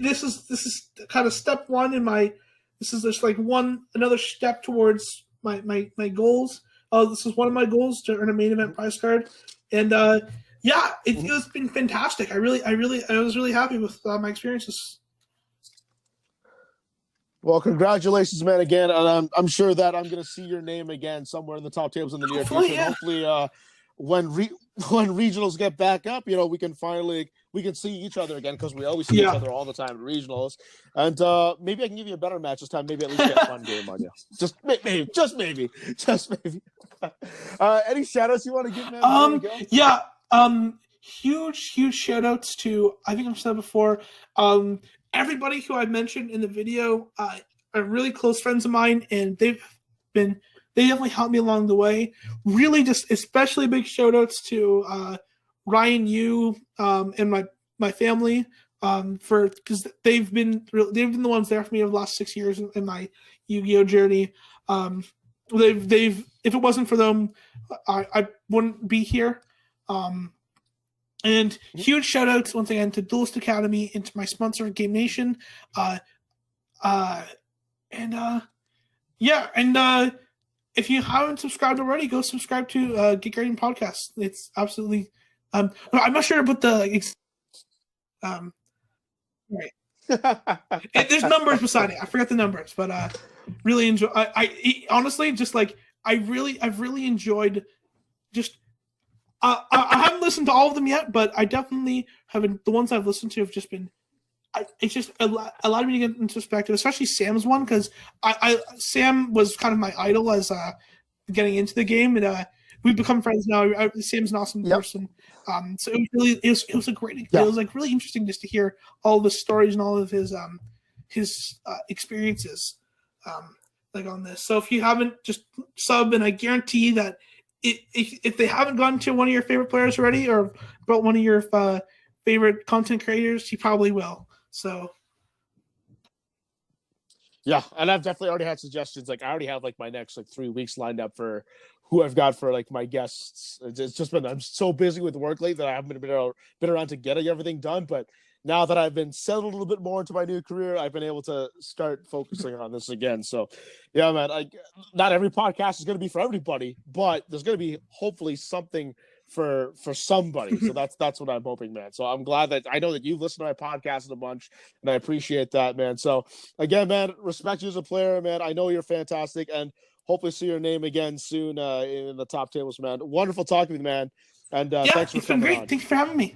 This is kind of step 1 in my. This is just like another step towards my goals. This is one of my goals, to earn a main event prize card, and. Yeah, it's been fantastic. I was really happy with my experiences. Well, congratulations, man, again. And I'm sure that I'm going to see your name again somewhere in the top tables in the near future. Yeah. Hopefully, when regionals get back up, we can see each other again, because we always see each other all the time at regionals. And maybe I can give you a better match this time. Maybe at least get a fun game on you. Just maybe. Any shout outs you want to give, man? Yeah. Huge shout outs to, I think I've said before, everybody who I've mentioned in the video are really close friends of mine, and they definitely helped me along the way. Really, just especially big shout outs to Ryan Yu and my family because they've been the ones there for me over the last 6 years in my Yu-Gi-Oh journey. If it wasn't for them, I wouldn't be here. And huge shout outs once again to Duelist Academy and to my sponsor Game Nation. And Yeah, and if you haven't subscribed already, go subscribe to Geek Guardian Podcast. It's absolutely. I'm not sure about the. Right. There's numbers beside it. I forgot the numbers, but really enjoy. I honestly just like I've really enjoyed. Just I haven't listened to all of them yet, but I definitely haven't. The ones I've listened to have just been. It's just allowed me to get into perspective, especially Sam's one, because Sam was kind of my idol as getting into the game, and we've become friends now. Sam's an awesome person. So it was a great. It was like really interesting just to hear all of his stories and all of his experiences, like on this. So if you haven't, just sub, and I guarantee that if they haven't gone to one of your favorite players already or about one of your favorite content creators, he probably will. So. Yeah, and I've definitely already had suggestions. Like I already have like my next 3 weeks lined up for who I've got for like my guests. It's just been I'm so busy with work late that I haven't been around to getting everything done. But now that I've been settled a little bit more into my new career, I've been able to start focusing on this again. So yeah, man, not every podcast is going to be for everybody, but there's going to be hopefully something for somebody. So that's what I'm hoping, man. So I'm glad that I know that you've listened to my podcast a bunch, and I appreciate that, man. So again, man, respect you as a player, man. I know you're fantastic, and hopefully see your name again soon in the top tables, man. Wonderful talking with you, man. And thanks for coming on. Thanks for having me.